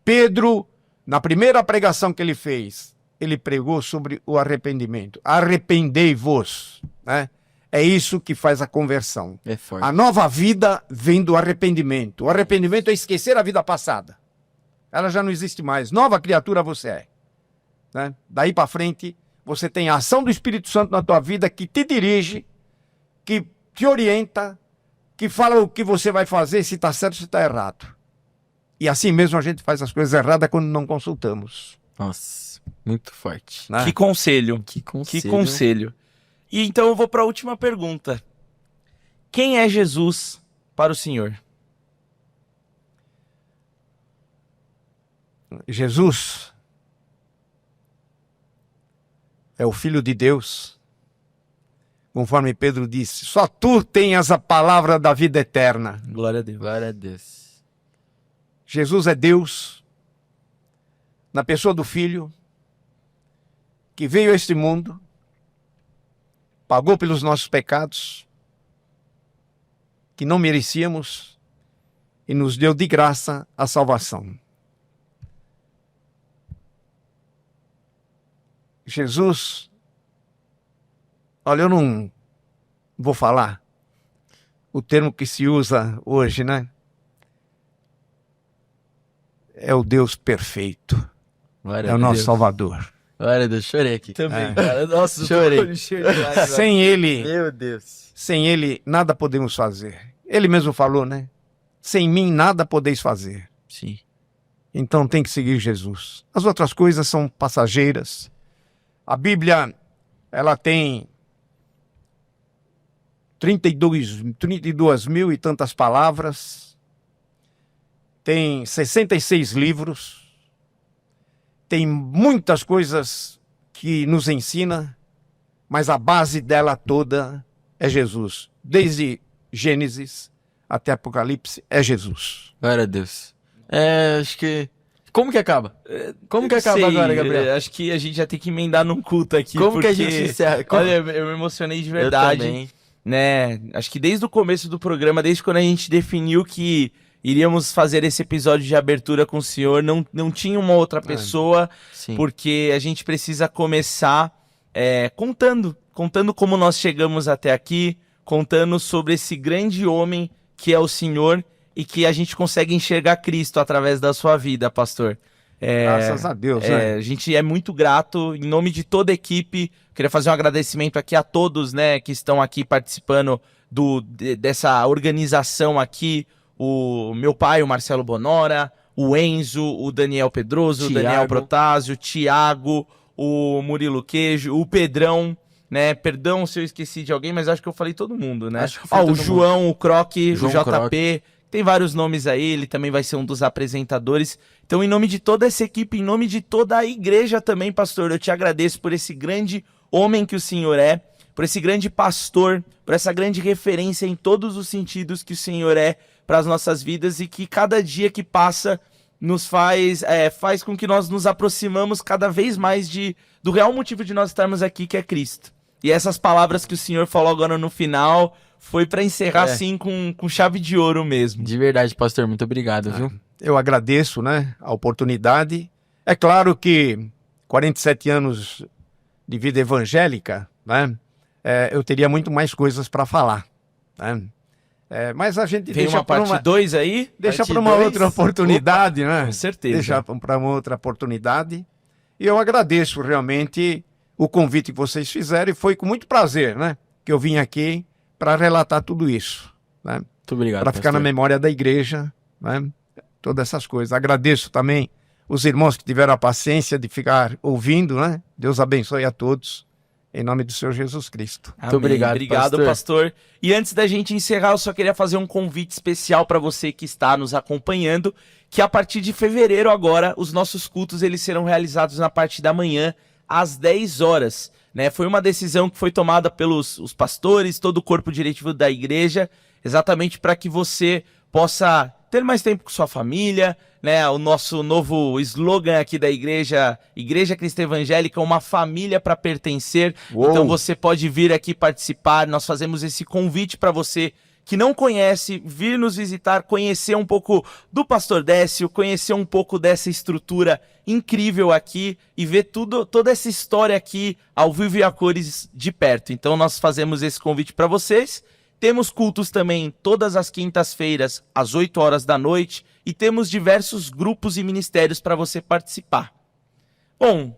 C: Pedro, na primeira pregação que ele fez, ele pregou sobre o arrependimento. Arrependei-vos, né? É isso que faz a conversão.
B: É forte.
C: A nova vida vem do arrependimento. O arrependimento é esquecer a vida passada. Ela já não existe mais. Nova criatura você é. Né? Daí para frente, você tem a ação do Espírito Santo na tua vida que te dirige, que te orienta, que fala o que você vai fazer, se está certo ou se está errado. E assim mesmo a gente faz as coisas erradas quando não consultamos.
B: Nossa, muito forte.
C: Né?
A: Que conselho.
B: Que
A: Que conselho. E então eu vou para a última pergunta. Quem é Jesus para o senhor?
C: Jesus é o Filho de Deus. Conforme Pedro disse, só tu tens a palavra da vida eterna.
A: Glória a Deus.
B: Glória a Deus.
C: Jesus é Deus, na pessoa do Filho, que veio a este mundo, pagou pelos nossos pecados, que não merecíamos, e nos deu de graça a salvação. Jesus, olha, eu não vou falar o termo que se usa hoje, né? É o Deus perfeito.
B: Glória
C: É
B: a
C: o nosso
B: Deus.
C: Salvador.
B: Glória a Deus, chorei aqui.
A: Também, cara. Nossa,
B: Chorei.
C: Sem Ele,
B: Meu Deus.
C: sem Ele, nada podemos fazer. Ele mesmo falou, né? Sem mim, nada podeis fazer.
B: Sim.
C: Então tem que seguir Jesus. As outras coisas são passageiras. A Bíblia, ela tem 32 mil e tantas palavras. Tem 66 livros. Tem muitas coisas que nos ensina, mas a base dela toda é Jesus. Desde Gênesis até Apocalipse é Jesus.
B: Glória a Deus. Acho que... Como que acaba? Como que acaba
A: Sei,
B: agora, Gabriel?
A: Acho que a gente já tem que emendar num culto aqui.
B: Como que a
A: porque,
B: gente encerra? Como-
A: Olha, eu me emocionei de
B: Eu
A: verdade.
B: também.
A: né? Acho que desde o começo do programa, desde quando a gente definiu que iríamos fazer esse episódio de abertura com o senhor, não tinha uma outra pessoa,
B: Sim.
A: porque a gente precisa começar contando como nós chegamos até aqui, contando sobre esse grande homem que é o senhor e que a gente consegue enxergar Cristo através da sua vida, pastor.
C: Graças a Deus, né?
A: A gente é muito grato, em nome de toda a equipe. Queria fazer um agradecimento aqui a todos, né, que estão aqui participando dessa organização aqui. O meu pai, o Marcelo Bonora, o Enzo, o Daniel Pedroso, o Daniel Protásio, o Thiago, o Murilo Queijo, o Pedrão, né? Perdão se eu esqueci de alguém, mas acho que eu falei todo mundo, né? O João, o Croque, o JP. Tem vários nomes aí, ele também vai ser um dos apresentadores. Então, em nome de toda essa equipe, em nome de toda a igreja também, pastor, eu te agradeço por esse grande homem que o senhor é, por esse grande pastor, por essa grande referência em todos os sentidos que o senhor é para as nossas vidas e que cada dia que passa nos faz com que nós nos aproximamos cada vez mais do real motivo de nós estarmos aqui, que é Cristo. E essas palavras que o senhor falou agora no final foi para encerrar assim com chave de ouro mesmo.
B: De verdade, pastor, muito obrigado, viu?
C: Eu agradeço, né, a oportunidade. É claro que 47 anos de vida evangélica, né, eu teria muito mais coisas para falar, né? Mas a gente
A: Tem uma parte 2 aí?
C: Deixa para uma outra oportunidade,
A: Opa,
C: né?
A: Com certeza.
C: Deixa para uma outra oportunidade. E eu agradeço realmente o convite que vocês fizeram e foi com muito prazer, né, que eu vim aqui para relatar tudo isso, né?
B: Muito obrigado,
C: Para ficar na memória da igreja, né? Todas essas coisas. Agradeço também os irmãos que tiveram a paciência de ficar ouvindo, né? Deus abençoe a todos, em nome do Senhor Jesus Cristo.
B: Muito obrigado,
A: pastor. E antes da gente encerrar, eu só queria fazer um convite especial para você que está nos acompanhando, que a partir de fevereiro agora, os nossos cultos eles serão realizados na parte da manhã, às 10 horas. Né? Foi uma decisão que foi tomada pelos os pastores, todo o corpo diretivo da igreja, exatamente para que você possa ter mais tempo com sua família, né? O nosso novo slogan aqui da igreja, Igreja Cristã Evangélica, uma família para pertencer.
C: Uou.
A: Então você pode vir aqui participar, nós fazemos esse convite para você que não conhece, vir nos visitar, conhecer um pouco do Pastor Décio, conhecer um pouco dessa estrutura incrível aqui e ver toda essa história aqui ao vivo e a cores de perto. Então nós fazemos esse convite para vocês. Temos cultos também todas as quintas-feiras, às 8 horas da noite, e temos diversos grupos e ministérios para você participar. Bom,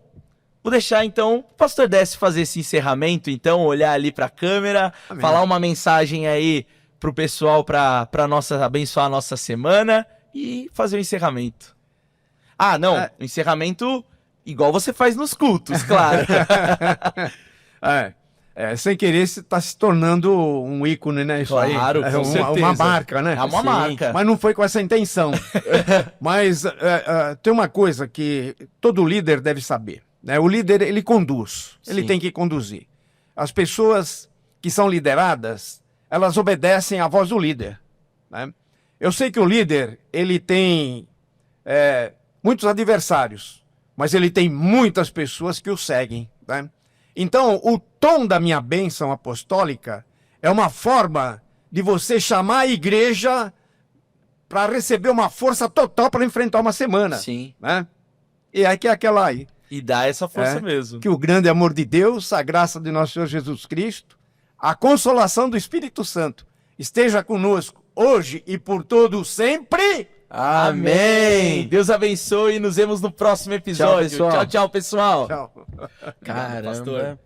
A: vou deixar então o Pastor Décio fazer esse encerramento, então, olhar ali para a câmera,
C: Amém.
A: Falar uma mensagem aí pro pessoal para abençoar a nossa semana e fazer o encerramento. O encerramento igual você faz nos cultos, claro.
C: Sem querer, você está se tornando um ícone, né? Isso
A: Claro,
C: aí.
A: com certeza.
C: Uma marca, né?
A: É uma marca.
C: Mas não foi com essa intenção. Mas tem uma coisa que todo líder deve saber, né? O líder, ele conduz. Ele
A: Sim.
C: tem que conduzir. As pessoas que são lideradas, elas obedecem à voz do líder, né? Eu sei que o líder, ele tem muitos adversários, mas ele tem muitas pessoas que o seguem, né? Então, o tom da minha bênção apostólica é uma forma de você chamar a igreja para receber uma força total para enfrentar uma semana.
A: Sim.
C: Né? E aí que é aquela aí.
A: E dá essa força mesmo.
C: Que o grande amor de Deus, a graça de nosso Senhor Jesus Cristo, a consolação do Espírito Santo esteja conosco hoje e por todo sempre.
A: Amém. Deus abençoe e nos vemos no próximo episódio.
B: Tchau, pessoal.
A: Tchau, pessoal.
C: Tchau.
B: Caramba.
A: Pastor.